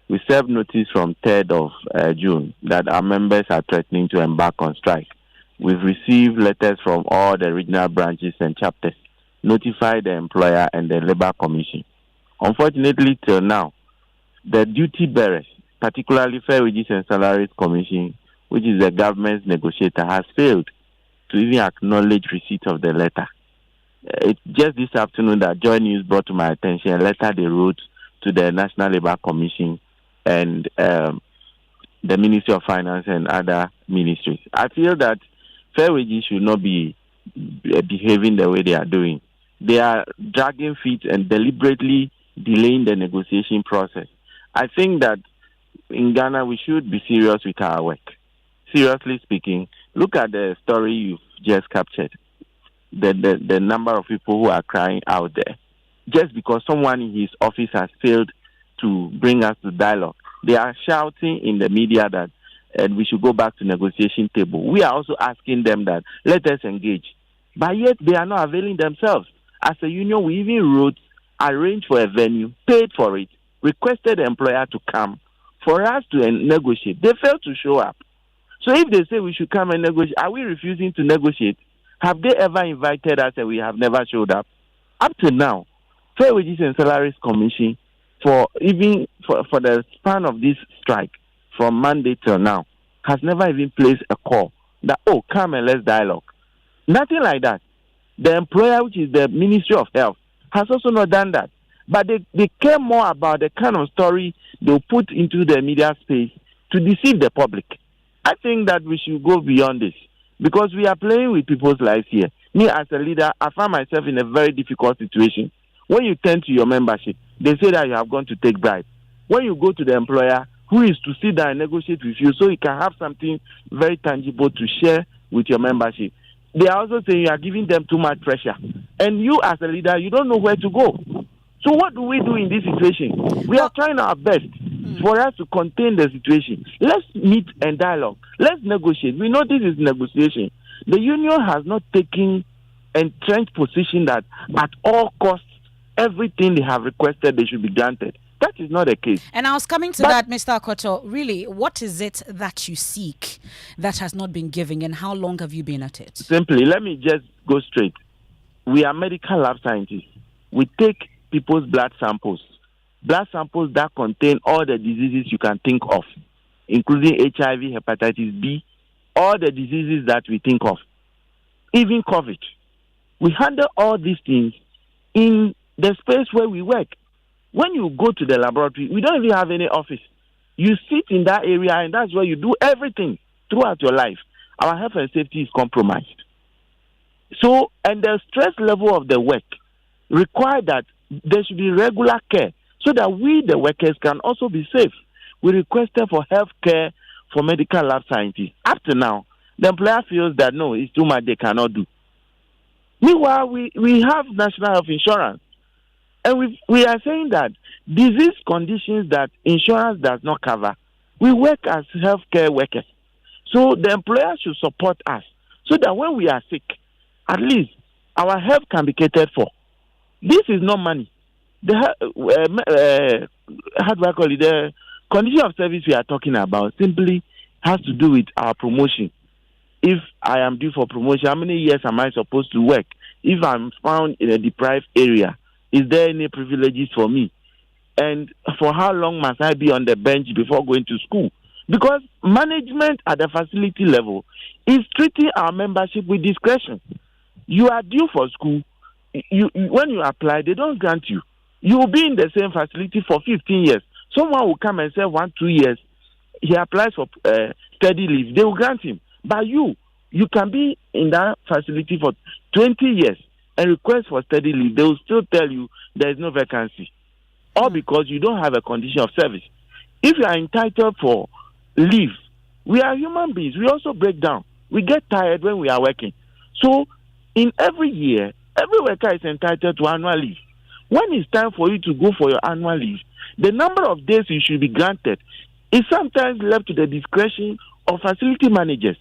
We served notice from 3rd of June that our members are threatening to embark on strike. We've received letters from all the regional branches and chapters, notified the employer and the Labour Commission. Unfortunately, till now, the duty bearers, particularly Fair Wages and Salaries Commission, which is the government's negotiator, has failed to even acknowledge receipt of the letter. It's just this afternoon that Joy News brought to my attention a letter they wrote to the National Labour Commission and the Ministry of Finance and other ministries. I feel that Fair Wages should not be behaving the way they are doing. They are dragging feet and deliberately delaying the negotiation process. I think that in Ghana we should be serious with our work. Seriously speaking, look at the story you've just captured. The number of people who are crying out there. Just because someone in his office has failed to bring us to dialogue, they are shouting in the media that we should go back to negotiation table. We are also asking them that let us engage. But yet they are not availing themselves. As a union, we even wrote, arranged for a venue, paid for it, requested the employer to come for us to negotiate. They failed to show up. So if they say we should come and negotiate, are we refusing to negotiate? Have they ever invited us and we have never showed up? Up to now, Fair Wages and Salaries Commission, for the span of this strike, from Monday till now, has never even placed a call that, come and let's dialogue. Nothing like that. The employer, which is the Ministry of Health, has also not done that. But they care more about the kind of story they'll put into the media space to deceive the public. I think that we should go beyond this, because we are playing with people's lives here. Me, as a leader, I find myself in a very difficult situation. When you turn to your membership, they say that you have gone to take bribes. When you go to the employer, who is to sit down and negotiate with you so you can have something very tangible to share with your membership, they are also saying you are giving them too much pressure. And you, as a leader, you don't know where to go. So what do we do in this situation? We are trying our best for us to contain the situation. Let's meet and dialogue. Let's negotiate. We know this is negotiation. The union has not taken a entrenched position that at all costs, everything they have requested, they should be granted. That is not the case.
And I was coming to that, Mr. Akoto. Really, what is it that you seek that has not been given, and how long have you been at it?
Simply, let me just go straight. We are medical lab scientists. We take people's blood samples that contain all the diseases you can think of, including HIV, hepatitis B, all the diseases that we think of, even COVID. We handle all these things in the space where we work. When you go to the laboratory, we don't even have any office. You sit in that area, and that's where you do everything throughout your life. Our health and safety is compromised. So, and the stress level of the work require that there should be regular care so that we, the workers, can also be safe. We requested for health care for medical lab scientists. Up to now, the employer feels that no, it's too much they cannot do. Meanwhile, we have national health insurance. And we are saying that disease conditions that insurance does not cover, we work as healthcare workers. So the employer should support us so that when we are sick, at least our health can be catered for. This is not money. How do I call it? The condition of service we are talking about simply has to do with our promotion. If I am due for promotion, how many years am I supposed to work? If I'm found in a deprived area, is there any privileges for me? And for how long must I be on the bench before going to school? Because management at the facility level is treating our membership with discretion. You are due for school. When you apply, they don't grant you. You will be in the same facility for 15 years. Someone will come and say 1-2 years, he applies for study leave. They will grant him. But you can be in that facility for 20 years and request for study leave. They will still tell you there is no vacancy. All because you don't have a condition of service. If you are entitled for leave, we are human beings. We also break down. We get tired when we are working. So in every year, every worker is entitled to annual leave. When it's time for you to go for your annual leave, the number of days you should be granted is sometimes left to the discretion of facility managers,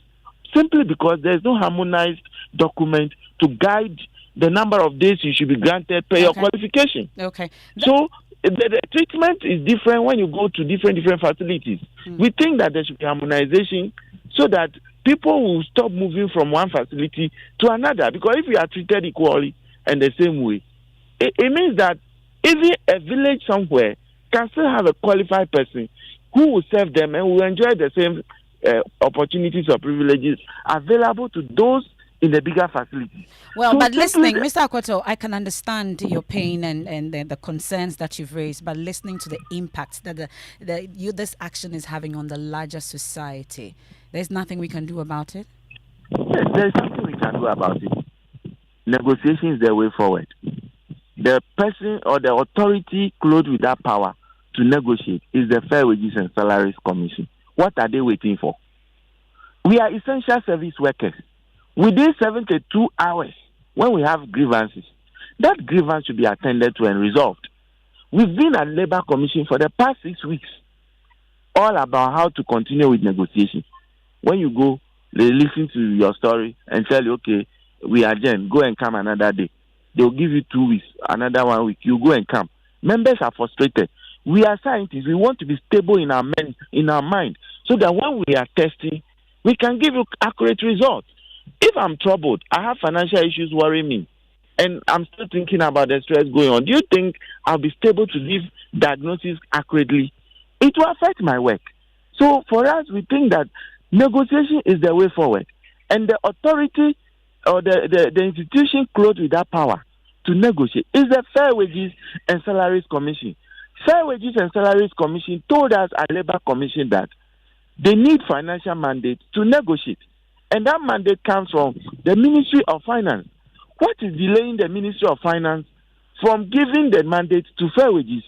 simply because there is no harmonized document to guide the number of days you should be granted per your qualification.
Okay.
So the treatment is different when you go to different facilities. We think that there should be harmonization so that people will stop moving from one facility to another. Because if we are treated equally and the same way, it means that even a village somewhere can still have a qualified person who will serve them and will enjoy the same opportunities or privileges available to those in the bigger facilities.
Well,
So
but
simply
listening, Mr. Akwato, I can understand your pain and the concerns that you've raised, but listening to the impact that this action is having on the larger society, there's nothing we can do about it?
Yes, there's something we can do about it. Negotiation is the way forward. The person or the authority clothed with that power to negotiate is the Fair Wages and Salaries Commission. What are they waiting for? We are essential service workers. Within 72 hours, when we have grievances, that grievance should be attended to and resolved. We've been at Labour Commission for the past 6 weeks, all about how to continue with negotiations. When you go, they listen to your story and tell you, okay, we adjourn, go and come another day. They'll give you 2 weeks, another 1 week. You go and come. Members are frustrated. We are scientists. We want to be stable in our mind, so that when we are testing, we can give you accurate results. If I'm troubled, I have financial issues worrying me, and I'm still thinking about the stress going on, do you think I'll be stable to give diagnosis accurately? It will affect my work. So for us, we think that negotiation is the way forward, and the authority or the institution clothed with that power to negotiate is the Fair Wages and Salaries Commission. Fair Wages and Salaries Commission told us at Labour Commission that they need financial mandate to negotiate. And that mandate comes from the Ministry of Finance. What is delaying the Ministry of Finance from giving the mandate to Fair Wages?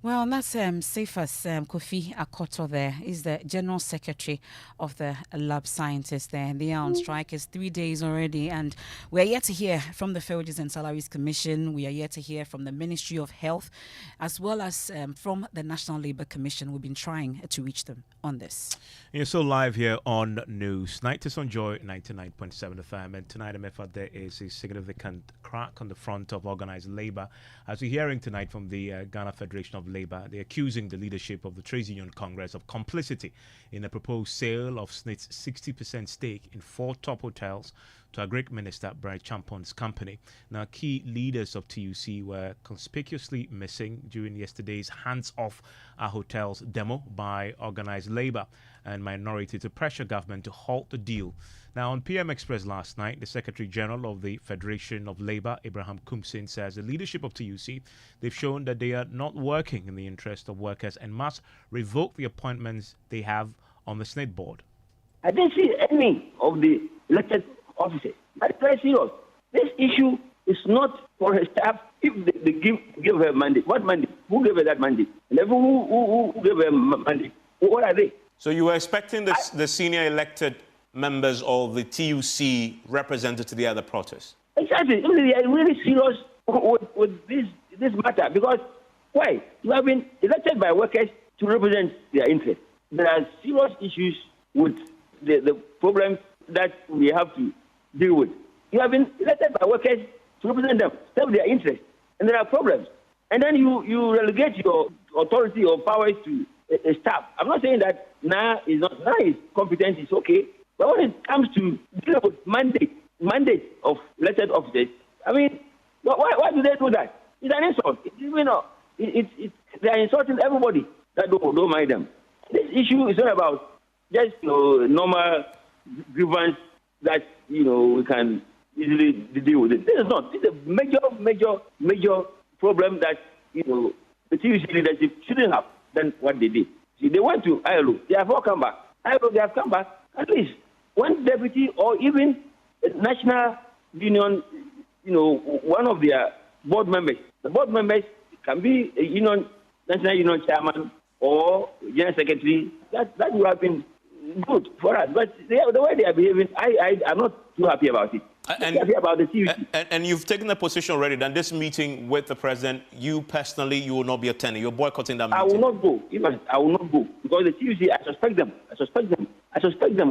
Well, that's CFAS Kofi Akoto there. Is the General Secretary of the Lab Scientists there. They are on strike. It's 3 days already, and we are yet to hear from the Fair Wages and Salaries Commission. We are yet to hear from the Ministry of Health, as well as from the National Labour Commission. We've been trying to reach them on this.
You're so live here on News. Night is on Joy 99.7 FM, and tonight, Emefa, there is a significant crack on the front of organized labor. As we're hearing tonight from the Ghana Federation of Labour, they're accusing the leadership of the Trades Union Congress of complicity in a proposed sale of SNIT's 60% stake in 4 top hotels to a Greek minister, Brian Champon's company. Now, key leaders of TUC were conspicuously missing during yesterday's hands-off our hotels demo by organized labor and minority to pressure government to halt the deal. Now, on PM Express last night, the Secretary General of the Federation of Labour, Abraham Kumsin, says the leadership of TUC, they've shown that they are not working in the interest of workers and must revoke the appointments they have on the SNIT board.
I didn't see any of the elected officers. That's very serious. This issue is not for her staff if they give her mandate. What mandate? Who gave her that mandate? And who gave her mandate? What are they?
So you were expecting the senior elected members of the TUC represented to the other protests?
Exactly. They are really serious with this matter because why? You have been elected by workers to represent their interests. There are serious issues with the problems that we have to deal with. You have been elected by workers to represent them, serve their interests, and there are problems. And then you relegate your authority or powers to a staff. I'm not saying that NA is competent, it's okay. But when it comes to dealing with mandate of elected officers, I mean, why do they do that? It's an insult. They are insulting everybody that don't mind them. This issue is not about just normal grievance that we can easily deal with it. This is not. It's a major problem that the TUC leadership shouldn't have done what they did. See, they went to ILO. They have all come back. ILO, they have come back. At least one deputy or even a national union, one of their board members. The board members can be a national union chairman or general secretary. That would have been good for us. But the way they are behaving, I'm not too happy about it. Happy about the TUC.
And you've taken a position already that this meeting with the president, you personally, you will not be attending. You're boycotting that meeting.
I will not go. I will not go because the TUC, I suspect them.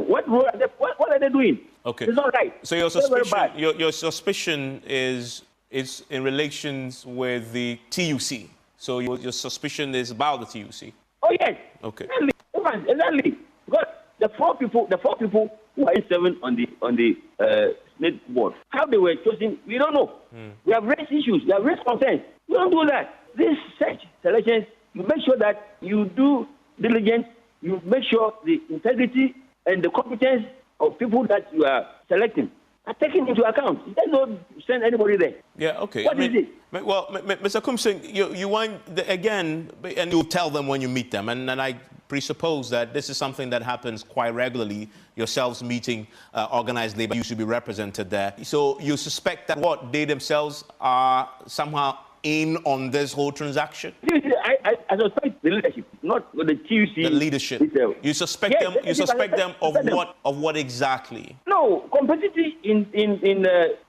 What are they doing?
Okay.
It's not right.
So your suspicion is in relations with the TUC. So your suspicion is about the TUC.
Oh yes.
Okay.
Exactly. Because the four people who are seven on the SNIT board, how they were chosen, we don't know. We have raised issues. We have raised concerns. We don't do that. These such selections, you make sure that you do diligence. You make sure the integrity and the competence of people that you are selecting are taken into account. You don't send anybody there.
Yeah, okay.
What is it?
Well, Mr. Kumsing, you want, again, and you'll tell them when you meet them, and I presuppose that this is something that happens quite regularly, yourselves meeting organized labor, you should be represented there. So you suspect that they themselves are somehow in on this whole transaction?
I suspect the leadership, not the TUC.
The leadership.
Itself.
You suspect them. You suspect them of what exactly?
No, complicity in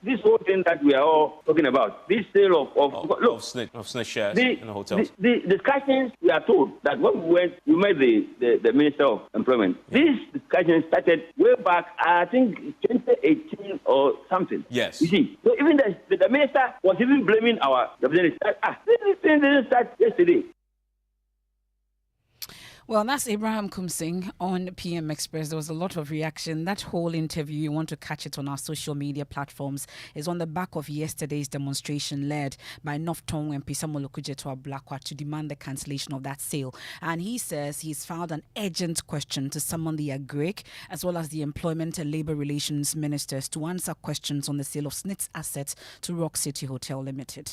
this whole thing that we are all talking about. This sale of
SNIT shares in the hotels.
The discussions, we are told that when we met the Minister of Employment. These discussions started way back, I think 2018 or something.
Yes.
You see, so even the minister was even blaming our representative. This thing didn't start yesterday.
Well, that's Abraham Kumsing on PM Express. There was a lot of reaction. That whole interview, you want to catch it on our social media platforms, is on the back of yesterday's demonstration led by Noftong MP Samuel Okujeto Ablakwa to demand the cancellation of that sale. And he says he's filed an urgent question to summon the AGRIC as well as the Employment and Labour Relations Ministers to answer questions on the sale of SNIT's assets to Rock City Hotel Limited.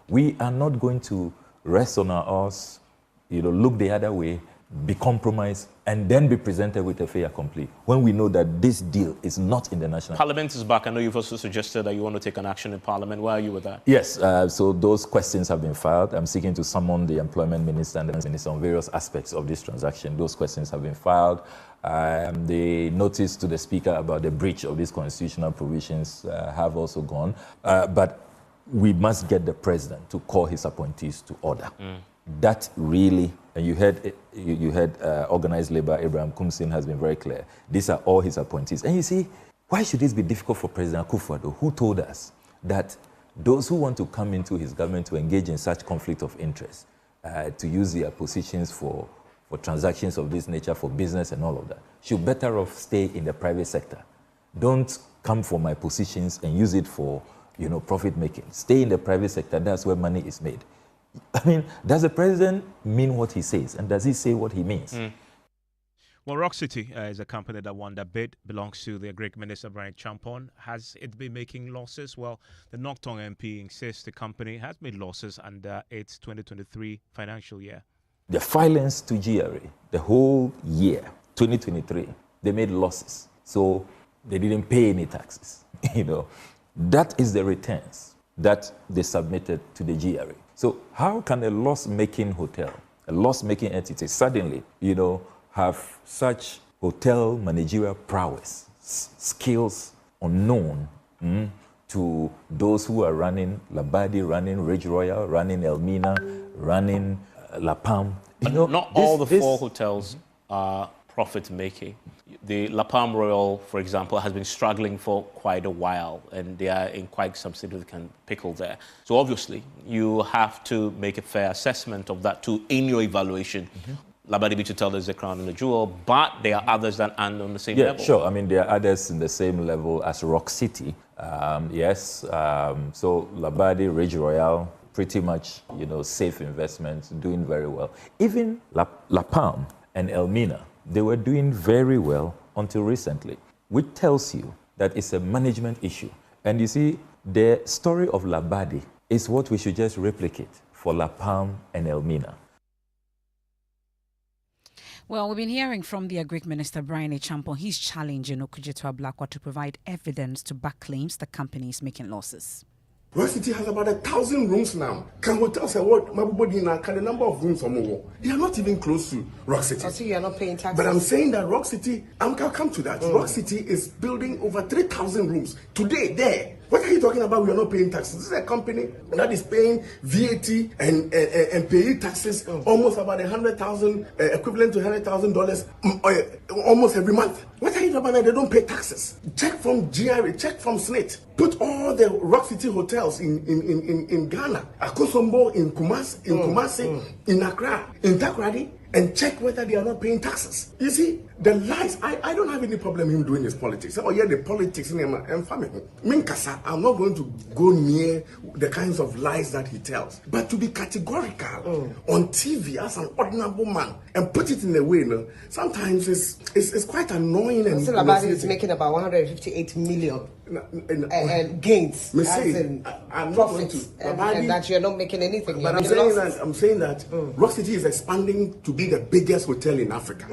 We are not going to rest on our arse, look the other way, be compromised, and then be presented with a fait accompli when we know that this deal is not in the national.
Parliament is back. I know you've also suggested that you want to take an action in Parliament. Where are you with that?
Yes, so those questions have been filed. I'm seeking to summon the Employment Minister and the Minister on various aspects of this transaction. Those questions have been filed. The notice to the Speaker about the breach of these constitutional provisions have also gone. But we must get the President to call his appointees to order. That really, and you heard organized labor, Abraham Kumsing has been very clear. These are all his appointees. And you see, why should this be difficult for President Akufo-Addo, who told us that those who want to come into his government to engage in such conflict of interest, to use their positions for transactions of this nature, for business and all of that, should better off stay in the private sector. Don't come for my positions and use it for profit making. Stay in the private sector, that's where money is made. I mean, does the president mean what he says? And does he say what he means?
Well, Rock City is a company that won the bid, belongs to the Greek Minister Brian Champon. Has it been making losses? Well, the Noktong MP insists the company has made losses under its 2023 financial year.
The filings to GRA, the whole year, 2023, they made losses. So they didn't pay any taxes, That is the returns that they submitted to the GRA. So how can a loss-making hotel, a loss-making entity, suddenly, have such hotel managerial prowess, skills unknown to those who are running Labadi, running Ridge Royal, running Elmina, running La Palm?
Not all the four hotels are profit making. The La Palm Royal, for example, has been struggling for quite a while, and they are in quite some significant pickle there. So obviously, you have to make a fair assessment of that too in your evaluation. Labadi Bichitel is the crown and the jewel, but there are others that aren't on the same level.
Yeah, sure. I mean, there are others in the same level as Rock City. Yes. So Labadi, Ridge Royale, pretty much, safe investments, doing very well. Even La Palm and Elmina, they were doing very well until recently, which tells you that it's a management issue. And you see, the story of Labadi is what we should just replicate for La Palm and Elmina.
Well, we've been hearing from the Agric Minister, Brian Champon. He's challenging Okudzeto Ablakwa to provide evidence to back claims the company is making losses.
Rock City has about 1,000 rooms now. Can hotels say what? Can the number of rooms they are not even close to Rock City.
I see you are not paying taxes.
But I'm saying that Rock City, I'll come to that. Rock City is building over 3,000 rooms today there. What are you talking about? We are not paying taxes. This is a company that is paying VAT and paying taxes almost about $100,000, equivalent to $100,000 almost every month. What are you talking about? They don't pay taxes. Check from GRA, check from SNIT. Put all the Rock City hotels in Ghana, Akosombo, in Kumasi, in Accra, in Takoradi, and check whether they are not paying taxes. You see, the lies, I don't have any problem him doing his politics. Oh yeah, the politics in him and family. Minkasa, I'm not going to go near the kinds of lies that he tells. But to be categorical on TV as an ordinary man and put it in a way, sometimes it's quite annoying. And
Labadi is making about 158 million gains.
I'm not going to.
And that you're not making anything.
But I'm saying that Rock City is expanding to be the biggest hotel in Africa.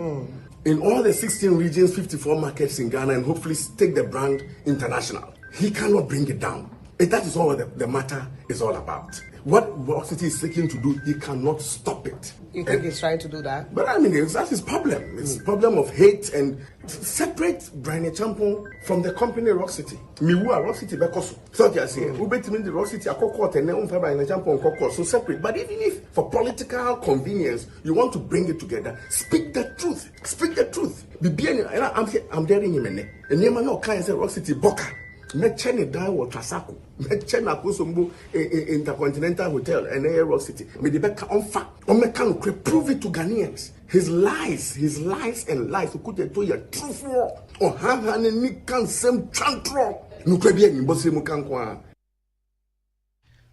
In all the 16 regions, 54 markets in Ghana, and hopefully take the brand international. He cannot bring it down. That is all the matter is all about. What Rock City is seeking to do, he cannot stop it.
You think he's trying to do that?
But I mean, that's his problem. It's a problem of hate, and separate Brian Champon from the company Rock City. Miwa Rock City because so you say we bet the Rock City court and then Brian Champon court, so separate. But even if for political convenience you want to bring it together, speak the truth. Speak the truth. I'm daring him and no can say Rock City Boka. Mechene die or Trasako. Mechene Akosombo Intercontinental Hotel and Rock City. Me the back on fact. On me can prove it to Ghanaians. His lies and lies. Who could tell you truth or have any can some chantro. No could be any bossy mukankwa.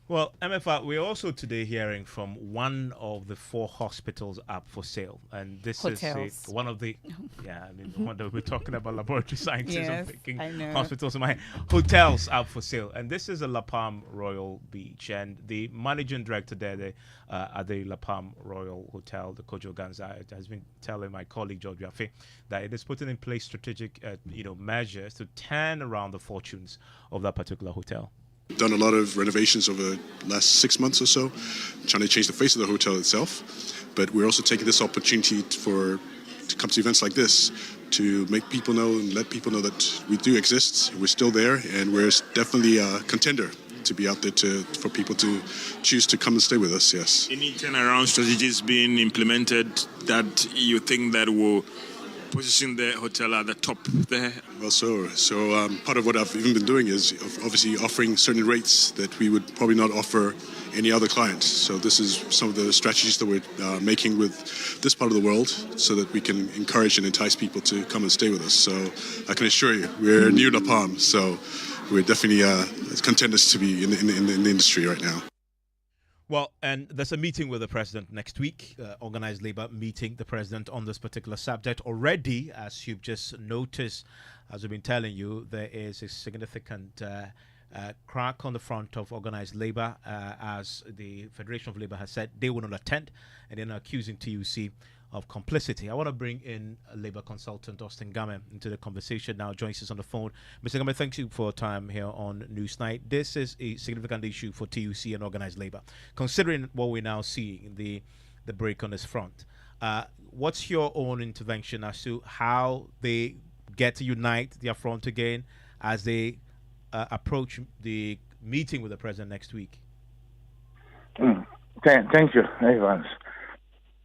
Well, Emefa, we're also today hearing from one of the 4 hospitals up for sale. And this is one of the, one that we're talking about laboratory sciences.
Yes,
I'm thinking
I know.
hospitals in my hotels up for sale. And this is a La Palm Royal Beach. And the managing director there at the La Palm Royal Hotel, the Kojo Ganza, has been telling my colleague George Biafe that it is putting in place strategic measures to turn around the fortunes of that particular hotel.
Done a lot of renovations over the last 6 months or so, trying to change the face of the hotel itself. But we're also taking this opportunity to come to events like this to make people know and let people know that we do exist, we're still there, and we're definitely a contender to be out there for people to choose to come and stay with us, yes.
Any turnaround strategies being implemented that you think that will position the hotel at the top there?
Well, so part of what I've even been doing is obviously offering certain rates that we would probably not offer any other client. So this is some of the strategies that we're making with this part of the world so that we can encourage and entice people to come and stay with us. So I can assure you, we're new La Palm, so we're definitely contenders to be in the industry right now.
Well, and there's a meeting with the president next week, organized labor meeting the president on this particular subject. Already, as you've just noticed, as we've been telling you, there is a significant crack on the front of organized labor, as the Federation of Labor has said they will not attend, and they're accusing TUC of complicity. I want to bring in a labor consultant, Austin Game, into the conversation now. Joins us on the phone. Mr. Game, thank you for your time here on Newsnight. This is a significant issue for TUC and organized labor, considering what we're now seeing, the break on this front. What's your own intervention as to how they get to unite their front again as they approach the meeting with the president next week?
Thank you, Evans.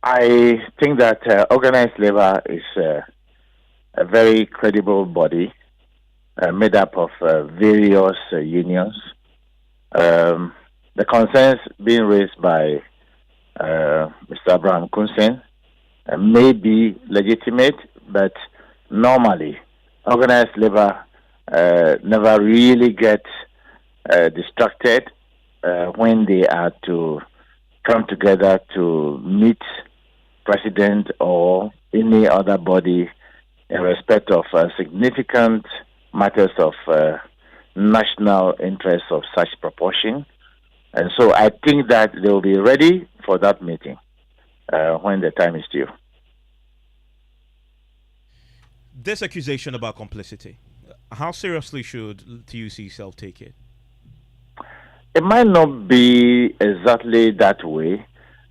I think that organized labor is a very credible body made up of various unions. The concerns being raised by Mr. Abraham Kunsen may be legitimate, but normally organized labor never really get distracted when they are to come together to meet president or any other body in respect of significant matters of national interest of such proportion. And so I think that they will be ready for that meeting when the time is due.
This accusation about complicity, how seriously should TUC itself take it?
It might not be exactly that way.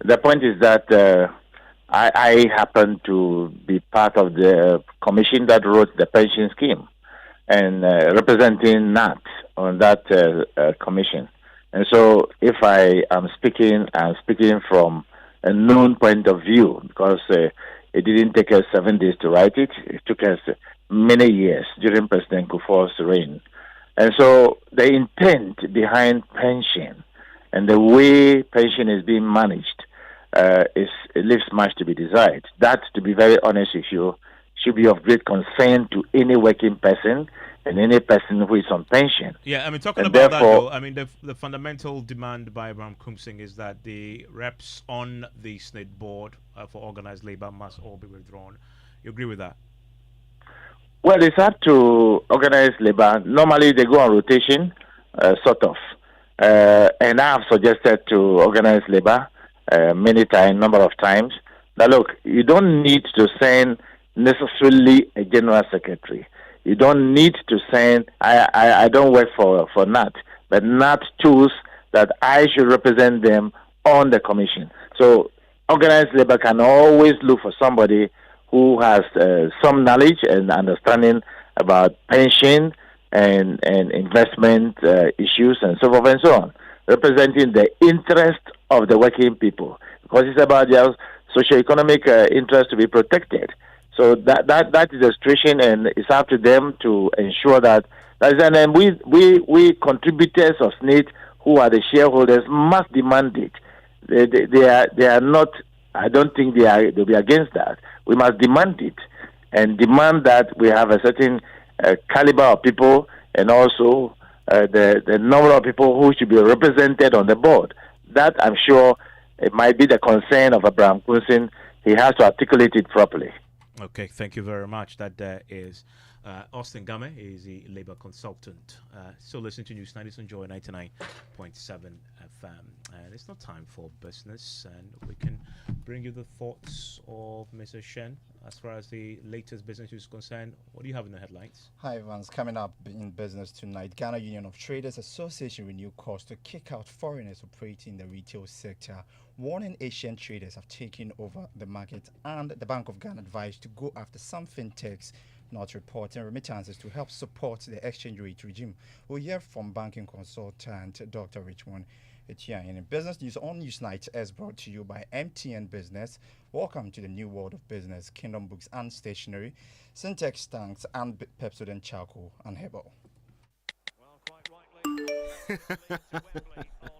The point is that I happen to be part of the commission that wrote the pension scheme and representing NAT on that commission. And so if I am speaking, I'm speaking from a known point of view because it didn't take us 7 days to write it. It took us many years during President Kufuor's reign. And so the intent behind pension and the way pension is being managed it leaves much to be desired. That, to be very honest with you, should be of great concern to any working person and any person who is on pension.
Yeah, I mean, talking about that, though, I mean, the fundamental demand by Abraham Kumsing is that the reps on the SNIT board for organized labor must all be withdrawn. You agree with that?
Well, it's up to organized labor. Normally, they go on rotation, sort of. And I have suggested to organized labor number of times, that look, you don't need to send necessarily a general secretary. You don't need to send, I don't work for NAT, but NAT choose that I should represent them on the commission. So organized labor can always look for somebody who has some knowledge and understanding about pension and investment issues and so forth and so on, representing the interest of the working people, because it's about their socio-economic interest to be protected. So that is the situation, and it's up to them to ensure that. And then we contributors of SNIT, who are the shareholders, must demand it. They are not. I don't think they'll be against that. We must demand it, and demand that we have a certain caliber of people, and also the number of people who should be represented on the board. That, I'm sure, it might be the concern of Abraham Kunsin. He has to articulate it properly.
Okay, thank you very much. That is Austin Game. He is a labor consultant. Still listening to News 90 on Joy 99.7 FM. And it's not time for business, and we can bring you the thoughts of Mr. Shen as far as the latest business is concerned. What do you have in the headlines?
Hi, Evans. Coming up in business tonight, Ghana Union of Traders Association renew calls to kick out foreigners operating in the retail sector, warning Asian traders have taken over the market, and the Bank of Ghana advised to go after some fintechs not reporting remittances to help support the exchange rate regime. We'll hear from banking consultant Dr. Richmond Etienne. In business news on Newsnight is brought to you by MTN Business. Welcome to the new world of business. Kingdom Books and Stationery, Syntex Tanks, and Pepsodent Charcoal and Herbal.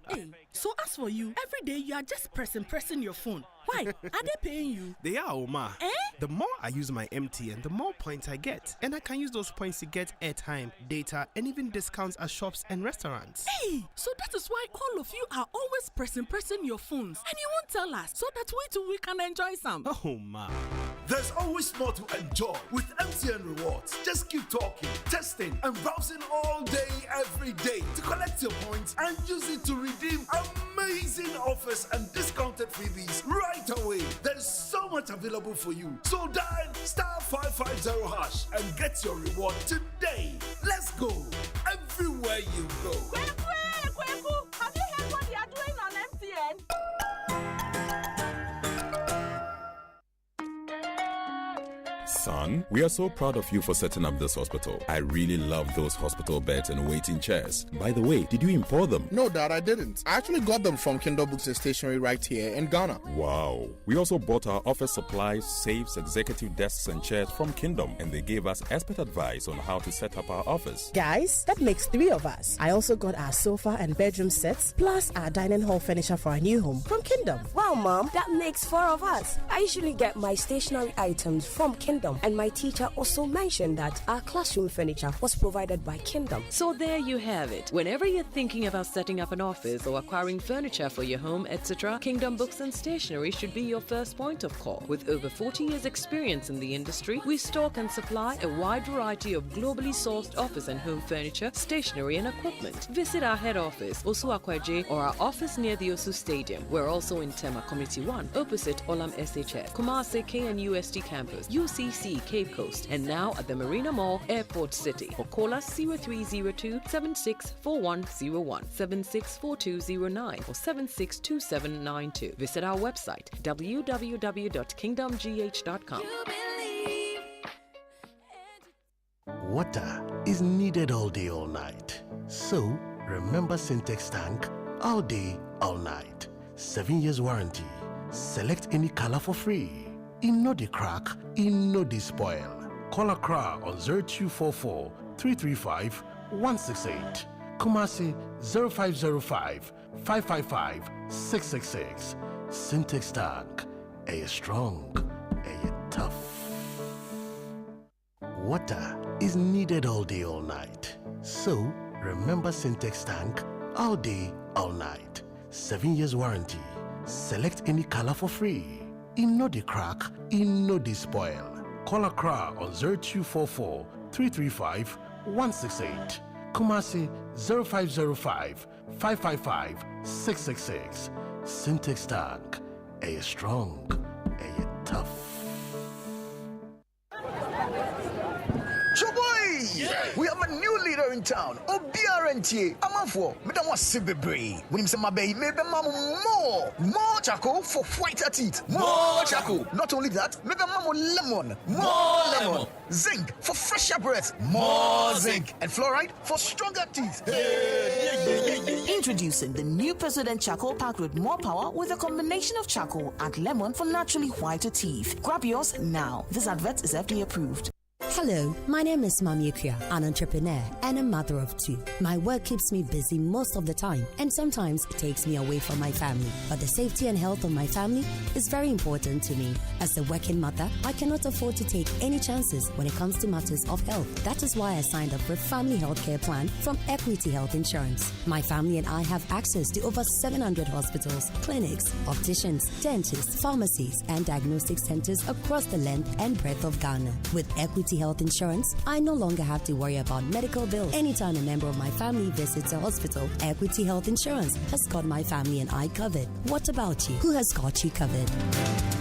Hey, so as for you, every day you are just pressing your phone. Why? Are they paying you?
They are, Oma.
Eh?
The more I use my MTN, the more points I get. And I can use those points to get airtime, data, and even discounts at shops and restaurants.
Hey, so that is why all of you are always pressing your phones. And you won't tell us, so that we too we can enjoy some.
Oh, ma.
There's always more to enjoy with MTN Rewards. Just keep talking, testing, and browsing all day, every day to collect your points and use it to redeem amazing offers and discounted freebies right away. There's so much available for you. So dial *550# and get your reward today. Let's go. Everywhere you go.
Kweku, have you heard what they are doing on MTN?
Son,
Son, we are so proud of you for setting up this hospital. I really love those hospital beds and waiting chairs. By the way, did you import them?
No, Dad, I didn't. I actually got them from Kingdom Books and Stationery right here in Ghana.
Wow. We also bought our office supplies, safes, executive desks and chairs from Kingdom, and they gave us expert advice on how to set up our office.
Guys, that makes 3 of us. I also got our sofa and bedroom sets, plus our dining hall furniture for our new home from Kingdom.
Wow, Mom, that makes 4 of us. I usually get my stationery items from Kingdom, and my teacher also mentioned that our classroom furniture was provided by Kingdom.
So there you have it. Whenever you're thinking about setting up an office or acquiring furniture for your home, etc., Kingdom Books and Stationery should be your first point of call. With over 40 years experience in the industry, we stock and supply a wide variety of globally sourced office and home furniture, stationery and equipment. Visit our head office, Osu Akwaje, or our office near the Osu Stadium. We're also in Tema Community 1, opposite Olam SHF, Kumasi KNUST Campus, UCC Cape Coast, and now at the Marina Mall, Airport City. Or call us 0302 764101, 764209, or 762792. Visit our website www.kingdomgh.com.
Water is needed all day, all night. So, remember Syntex tank all day, all night. 7 years warranty. Select any color for free. In no de crack, in no de spoil. Call Accra on 0244 335 168. Kumasi 0505 555 666. Syntex tank. A strong, a tough. Water is needed all day, all night. So, remember Syntex tank all day, all night. 7 years warranty. Select any color for free. In no de crack, in no de spoil. Call Accra on 0244 335 168. Kumasi 0505 555 666. Syntex tank. A strong, a tough.
Choboy! We have a new leader in town. Obiarentie. Amafo. Madam was Sibebre. When him say my baby, maybe more charcoal for whiter teeth. More charcoal. Not only that, maybe lemon. More lemon. Zinc for fresher breath. More zinc. And fluoride for stronger teeth.
Introducing the new President Charcoal packed with more power with a combination of charcoal and lemon for naturally whiter teeth. Grab yours now. This advert is FDA approved.
Hello, my name is Mami Akua, an entrepreneur and a mother of 2. My work keeps me busy most of the time, and sometimes it takes me away from my family. But the safety and health of my family is very important to me. As a working mother, I cannot afford to take any chances when it comes to matters of health. That is why I signed up for a family health care plan from Equity Health Insurance. My family and I have access to over 700 hospitals, clinics, opticians, dentists, pharmacies, and diagnostic centers across the length and breadth of Ghana. With Equity Health Insurance, I no longer have to worry about medical bills. Anytime a member of my family visits a hospital, Equity Health Insurance has got my family and I covered. What about you? Who has got you covered?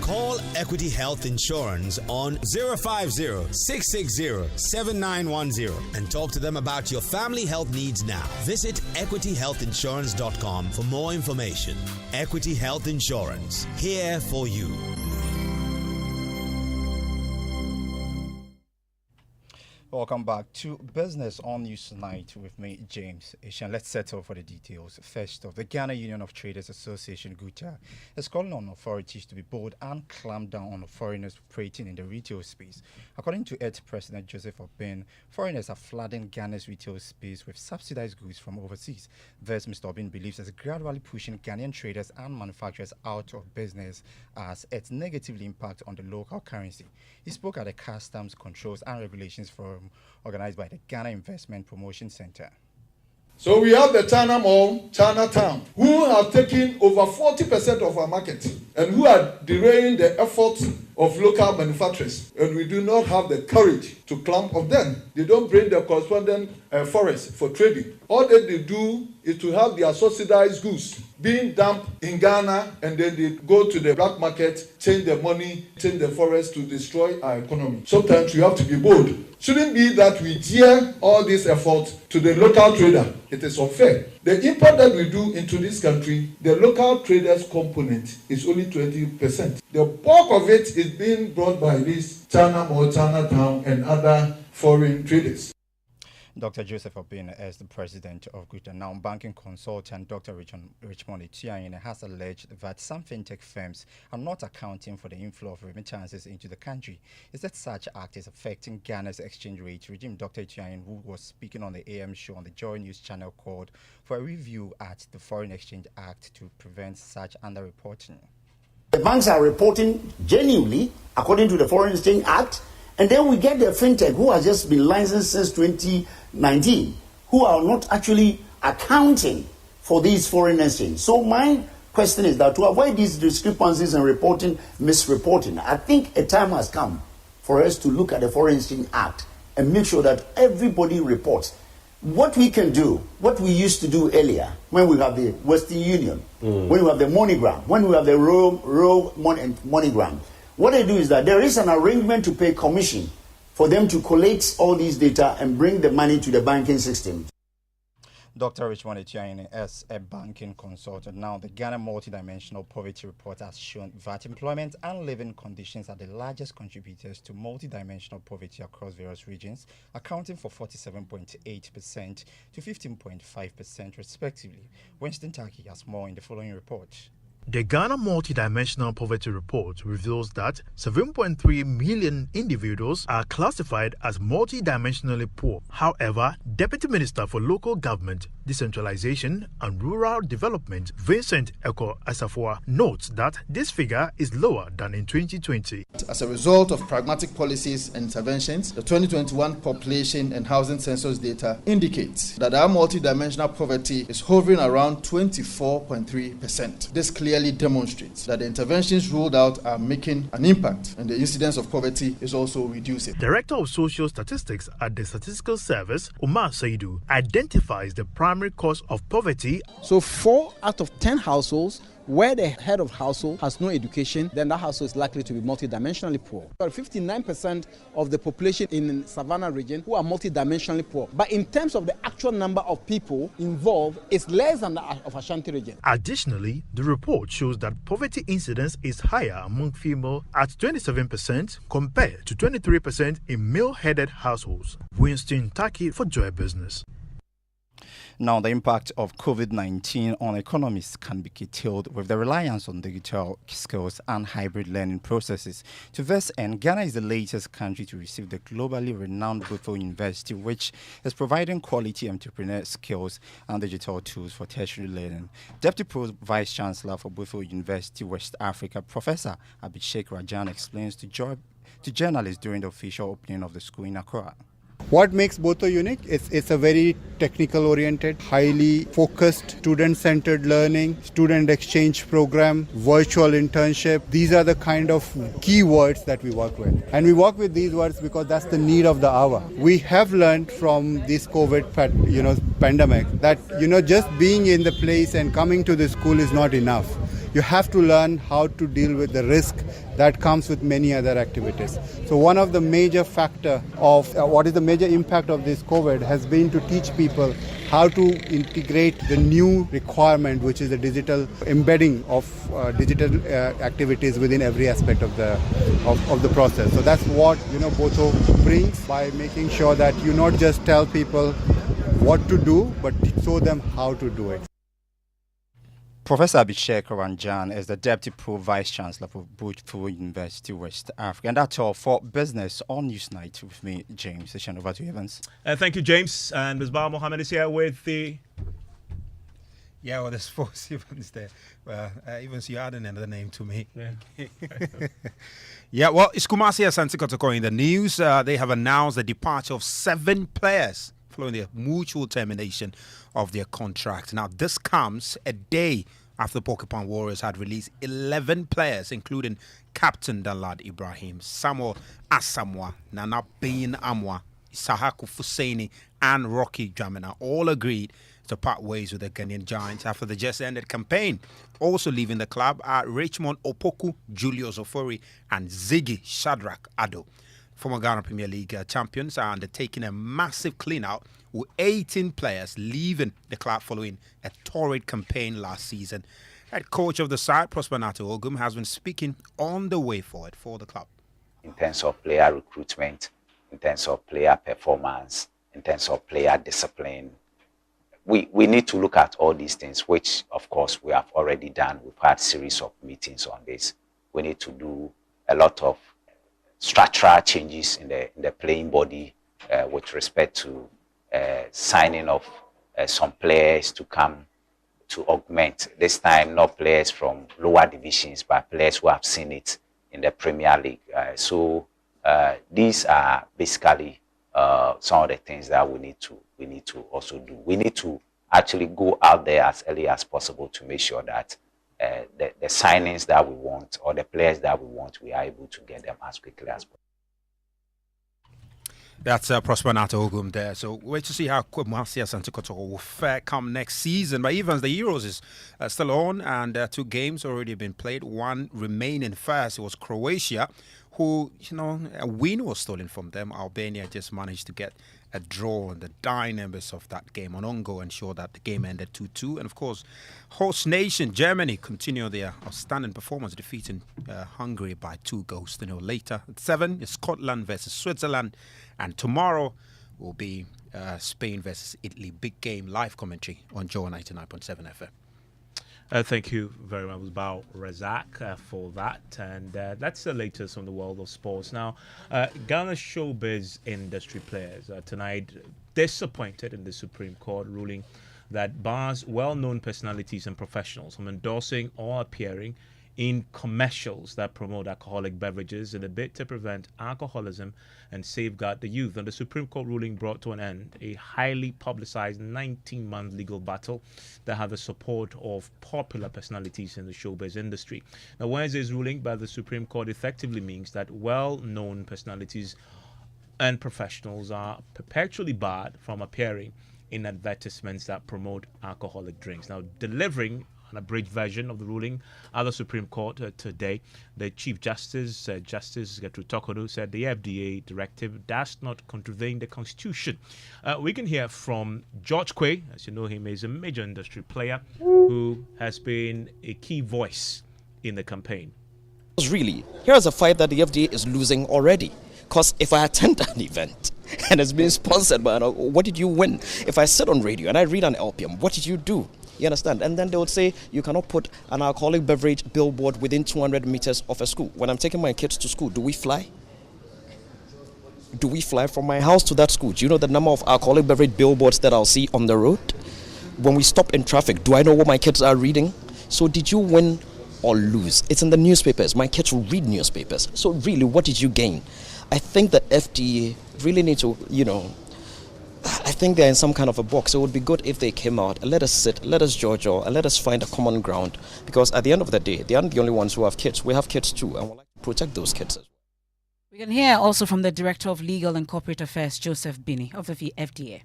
Call Equity Health Insurance on 050-660-7910 and talk to them about your family health needs now. Visit equityhealthinsurance.com for more information. Equity Health Insurance, here for you.
Welcome back to Business on News Tonight with me, James Ishan. Let's settle for the details. First off, the Ghana Union of Traders Association, GUTA, is calling on authorities to be bold and clamp down on foreigners operating in the retail space. According to its President Joseph Obin, foreigners are flooding Ghana's retail space with subsidized goods from overseas. Thus, Mr. Obin believes it's gradually pushing Ghanaian traders and manufacturers out of business as it negatively impacts on the local currency. He spoke at the Customs Controls and Regulations Forum organized by the Ghana Investment Promotion Center.
So we have the China Mall, Chinatown, who have taken over 40% of our market and who are derailing the efforts of local manufacturers. And we do not have the courage to clamp on them. They don't bring the correspondent forest for trading. All that they do is to have their subsidized goods being dumped in Ghana, and then they go to the black market, change the money, change the forest to destroy our economy. Sometimes we have to be bold. Shouldn't be that we jeer all this effort to the local trader. It is unfair.
The import that we do into this country, the local traders component is only 20%. The bulk of it is being brought by these China or Chinatown and other foreign traders.
Dr. Joseph Obin is the president of Greater Now banking consultant. Dr. Richmond Etienne has alleged that some fintech firms are not accounting for the inflow of remittances into the country. Is that such act is affecting Ghana's exchange rate regime? Dr. Etienne, who was speaking on the AM show on the Joy News channel, called for a review at the Foreign Exchange Act to prevent such underreporting.
The banks are reporting genuinely according to the Foreign Exchange Act. And then we get the fintech who has just been licensed since 2019, who are not actually accounting for these foreign exchange. So my question is that to avoid these discrepancies and misreporting, I think a time has come for us to look at the Foreign Exchange Act and make sure that everybody reports. What we can do, what we used to do earlier, when we have the Western Union, when we have the MoneyGram, when we have the Royal MoneyGram, what they do is that there is an arrangement to pay commission for them to collect all these data and bring the money to the banking system.
Dr. Richmond Etienne is a banking consultant. Now, the Ghana Multidimensional Poverty Report has shown that employment and living conditions are the largest contributors to multidimensional poverty across various regions, accounting for 47.8% to 15.5% respectively. Winston Taki has more in the following report.
The Ghana Multidimensional Poverty Report reveals that 7.3 million individuals are classified as multidimensionally poor. However, Deputy Minister for Local Government, Decentralization and Rural Development, Vincent Eko Asafua, notes that this figure is lower than in 2020.
As a result of pragmatic policies and interventions, the 2021 population and housing census data indicates that our multidimensional poverty is hovering around 24.3%. This clearly demonstrates that the interventions rolled out are making an impact and the incidence of poverty is also reducing.
Director of Social Statistics at the Statistical Service, Umar Saidu, identifies the primary cause of poverty.
So 4 out of 10 households where the head of household has no education, then that household is likely to be multidimensionally poor. 59% of the population in the Savannah region who are multidimensionally poor. But in terms of the actual number of people involved, it's less than that of Ashanti region.
Additionally, the report shows that poverty incidence is higher among female at 27% compared to 23% in male-headed households. Winston Taki for Joy Business.
Now, the impact of COVID-19 on economies can be curtailed with the reliance on digital skills and hybrid learning processes. To this end, Ghana is the latest country to receive the globally renowned Bufo University, which is providing quality entrepreneur skills and digital tools for tertiary learning. Deputy Pro Vice Chancellor for Bufo University West Africa, Professor Abhishek Rajan, explains to journalists during the official opening of the school in Accra.
What makes Botho unique? It's a very technical-oriented, highly focused, student-centered learning, student exchange program, virtual internship. These are the kind of key words that we work with. And we work with these words because that's the need of the hour. We have learned from this COVID pandemic that, just being in the place and coming to the school is not enough. You have to learn how to deal with the risk that comes with many other activities. So one of the major factor of what is the major impact of this COVID has been to teach people how to integrate the new requirement, which is the digital embedding of digital activities within every aspect of the process. So that's what Botho brings by making sure that you not just tell people what to do, but show them how to do it.
Professor Abhishek Ranjan is the Deputy Pro Vice Chancellor for Bufo University West Africa. And that's all for business on Newsnight with me, James. Session over to Evans.
Thank you, James. And Ms. Bar Mohammed is here with the...
Yeah, well, there's 4 Evans there. Well, Evans, you added another name to me.
Yeah.
Yeah, well, it's Kumasi Asante Kotoko in the news. They have announced the departure of 7 players following the mutual termination of their contract. Now, this comes a day after Porcupine Warriors had released 11 players, including Captain Dalad Ibrahim, Samuel Asamoah, Nana Bain Amwa, Sahaku Fuseni, and Rocky Dramina all agreed to part ways with the Ghanaian Giants after the just-ended campaign. Also leaving the club are Richmond Opoku, Julius Ofori, and Ziggy Shadrach Addo. former Ghana Premier League champions, are undertaking a massive clean-out with 18 players leaving the club following a torrid campaign last season. Head coach of the side, Prosper Ogum, has been speaking on the way forward for the club.
In terms of player recruitment, in terms of player performance, in terms of player discipline, we need to look at all these things, which, of course, we have already done. We've had a series of meetings on this. We need to do a lot of structural changes in the playing body with respect to signing of some players to come to augment. This time, not players from lower divisions, but players who have seen it in the Premier League. So these are basically some of the things that we need to also do. We need to actually go out there as early as possible to make sure that the signings that we want or the players that we want, we are able to get them as quickly as possible.
That's Prosper Ogum there. So wait to see how Kumasi Asante Kotoko will fare come next season. But even the Euros is still on, and 2 games already been played. One remaining first. It was Croatia, who, a win was stolen from them. Albania just managed to get a draw, and the dying embers of that game on Ongo ensure that the game ended 2-2. And of course, host nation Germany continue their outstanding performance, defeating Hungary by 2 goals to 0. Later at 7 is Scotland versus Switzerland, and tomorrow will be Spain versus Italy. Big game, live commentary on Joe 99.7 FM.
Thank you very much, Bao Razak, for that. And that's the latest from the world of sports. Now, Ghana's showbiz industry players tonight disappointed in the Supreme Court ruling that bars well-known personalities and professionals from endorsing or appearing in commercials that promote alcoholic beverages in a bid to prevent alcoholism and safeguard the youth. And the Supreme Court ruling brought to an end a highly publicized 19-month legal battle that had the support of popular personalities in the showbiz industry. Now, Wednesday's ruling by the Supreme Court effectively means that well-known personalities and professionals are perpetually barred from appearing in advertisements that promote alcoholic drinks. Now, delivering an abridged version of the ruling at the Supreme Court today, the Chief Justice, Justice Gertrude Tokono, said the FDA directive does not contravene the Constitution. We can hear from George Quay. As you know, him is a major industry player who has been a key voice in the campaign.
Really, here's a fight that the FDA is losing already. Because if I attend an event and it's being sponsored by, what did you win? If I sit on radio and I read an LPM, what did you do? You understand? And then they would say you cannot put an alcoholic beverage billboard within 200 meters of a school. When I'm taking my kids to school, do we fly? Do we fly from my house to that school? Do you know the number of alcoholic beverage billboards that I'll see on the road? When we stop in traffic, do I know what my kids are reading? So did you win or lose? It's in the newspapers. My kids will read newspapers. So really, what did you gain? I think the FDA really need to, I think they're in some kind of a box. It would be good if they came out and let us sit, let us judge, and let us find a common ground. Because at the end of the day, they aren't the only ones who have kids. We have kids too, and we'd like to protect those kids as well.
We can hear also from the Director of Legal and Corporate Affairs, Joseph Binney, of the FDA.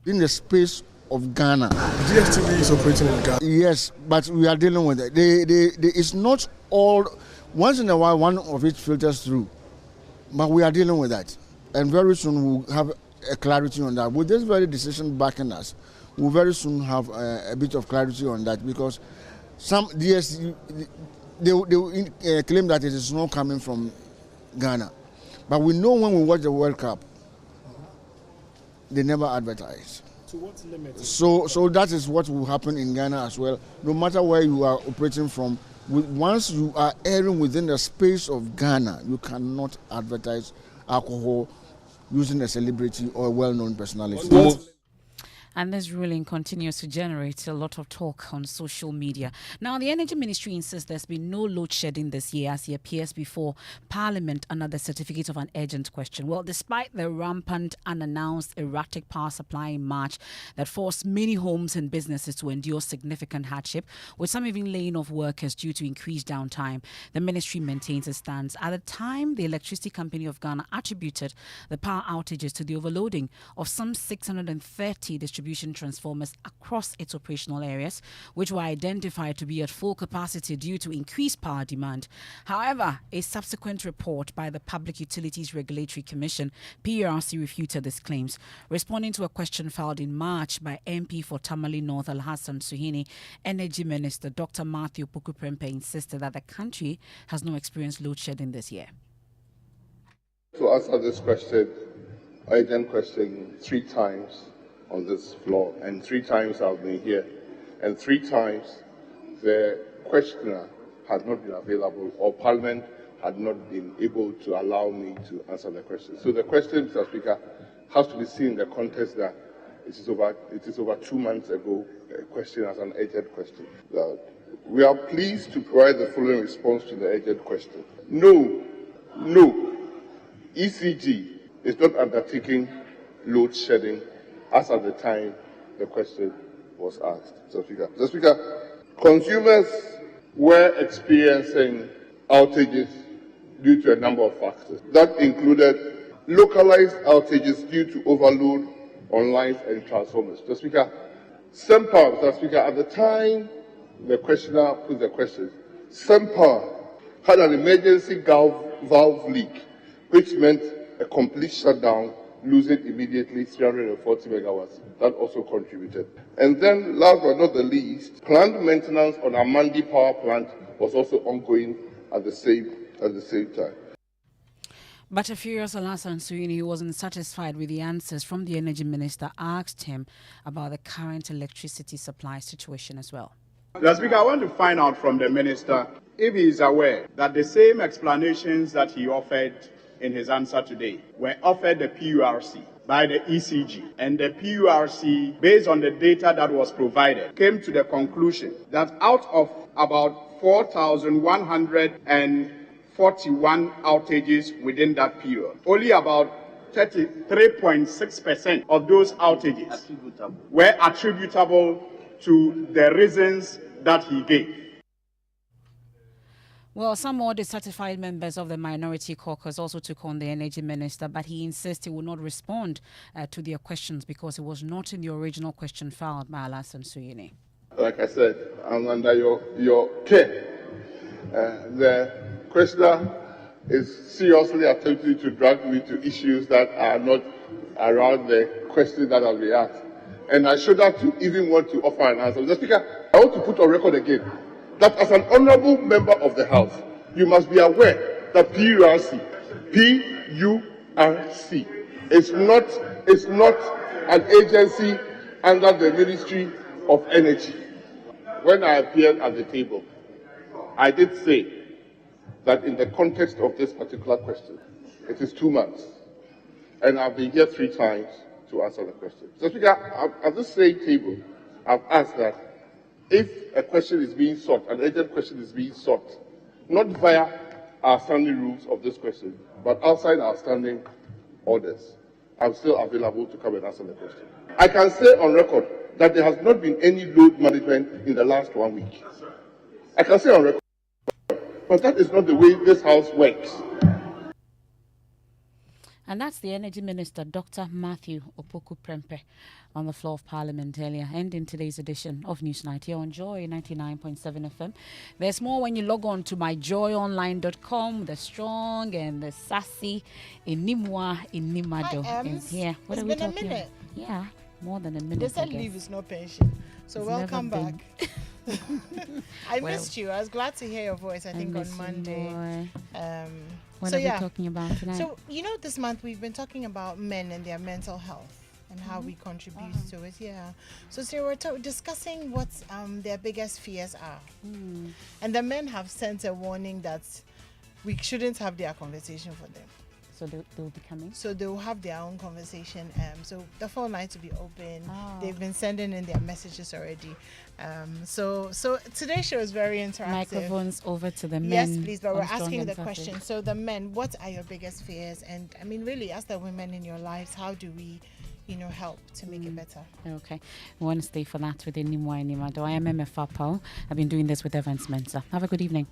In the space of Ghana,
DSTV is operating in Ghana.
Yes, but we are dealing with it. It's not all. Once in a while, one of it filters through. But we are dealing with that. And very soon we'll have a clarity on that. With this very decision backing us, we'll very soon have a bit of clarity on that, because some DSTV, they claim that it is not coming from Ghana. But we know when we watch the World Cup, they never advertise.
To what limit?
So that is what will happen in Ghana as well. No matter where you are operating from, once you are airing within the space of Ghana, you cannot advertise alcohol using a celebrity or a well-known personality.
And this ruling continues to generate a lot of talk on social media. Now, the Energy Ministry insists there's been no load shedding this year as he appears before Parliament under the certificate of an urgent question. Well, despite the rampant unannounced erratic power supply in March that forced many homes and businesses to endure significant hardship, with some even laying off workers due to increased downtime, the ministry maintains its stance. At the time, the Electricity Company of Ghana attributed the power outages to the overloading of some 630 distribution distribution transformers across its operational areas, which were identified to be at full capacity due to increased power demand. However, a subsequent report by the Public Utilities Regulatory Commission, PURC, refuted these claims. Responding to a question filed in March by MP for Tamale North Al-Hassan Suhini, Energy Minister Dr. Mathew Opoku Prempeh insisted that the country has not experienced load shedding this year.
To answer this question, urgent question 3 times on this floor, and 3 times I've been here, and 3 times the questioner had not been available, or Parliament had not been able to allow me to answer the question. So the question, Mr. Speaker, has to be seen in the context that it is over 2 months ago, a question as an urgent question. We are pleased to provide the following response to the urgent question. No, ECG is not undertaking load shedding as at the time the question was asked. Mr. Speaker, consumers were experiencing outages due to a number of factors. That included localized outages due to overload on lines and transformers. Mr. Speaker, Mr. Speaker, at the time the questioner put the question, Semper had an emergency valve leak, which meant a complete shutdown, losing immediately 340 megawatts. That also contributed. And then, last but not the least, plant maintenance on Amandi power plant was also ongoing at the same time.
But a furious Al-Hassan Suhini, who wasn't satisfied with the answers from the Energy Minister, asked him about the current electricity supply situation as well.
Mr. Speaker, I want to find out from the Minister if he is aware that the same explanations that he offered in his answer today were offered the PURC by the ECG. And the PURC, based on the data that was provided, came to the conclusion that out of about 4,141 outages within that period, only about 33.6% of those outages were attributable to the reasons that he gave.
Well, some more dissatisfied members of the minority caucus also took on the Energy Minister, but he insists he will not respond to their questions because it was not in the original question filed by Al-Hassan Suhini.
Like I said, I'm under your care. The questioner is seriously attempting to drag me to issues that are not around the question that I'll be asked. And I shouldn't even want to offer an answer. Mr. Speaker, I want to put on record again that as an honorable member of the House, you must be aware that PURC is not an agency under the Ministry of Energy. When I appeared at the table, I did say that in the context of this particular question, it is 2 months. And I've been here 3 times to answer the question. So, Speaker, at this same table, I've asked that if a question is being sought, an urgent question is being sought, not via our standing rules of this question, but outside our standing orders, I'm still available to come and answer the question. I can say on record that there has not been any load management in the last 1 week. I can say on record, but that is not the way this House works.
And that's the Energy Minister, Dr. Mathew Opoku Prempeh, on the floor of Parliament earlier, ending today's edition of Newsnight here on Joy 99.7 FM. There's more when you log on to myjoyonline.com. The strong and the sassy Inimwa Inimado is here. What
it's
are we
been
talking
a minute.
about? Yeah, more than a minute.
They said leave is no pension. So
It's
welcome
never
back. I missed you. I was glad to hear your voice, I think, on Monday.
What are we talking about tonight?
So, this month we've been talking about men and their mental health and how we contribute to it. Yeah. So we're discussing what their biggest fears are. And the men have sent a warning that we shouldn't have their conversation for them.
So they'll be coming?
So they'll have their own conversation. So the phone lines will be open. They've been sending in their messages already. So today's show is very interactive.
Microphones over to the men.
Yes, please. But we're
on Strong
asking
and
the
Sassy.
question. So the men, what are your biggest fears? And I mean, really, as the women in your lives, how do we, help to make it better?
Okay. We want to stay for that with Nimwa Nimado. I am Emefa. I've been doing this with Mensah. Have a good evening.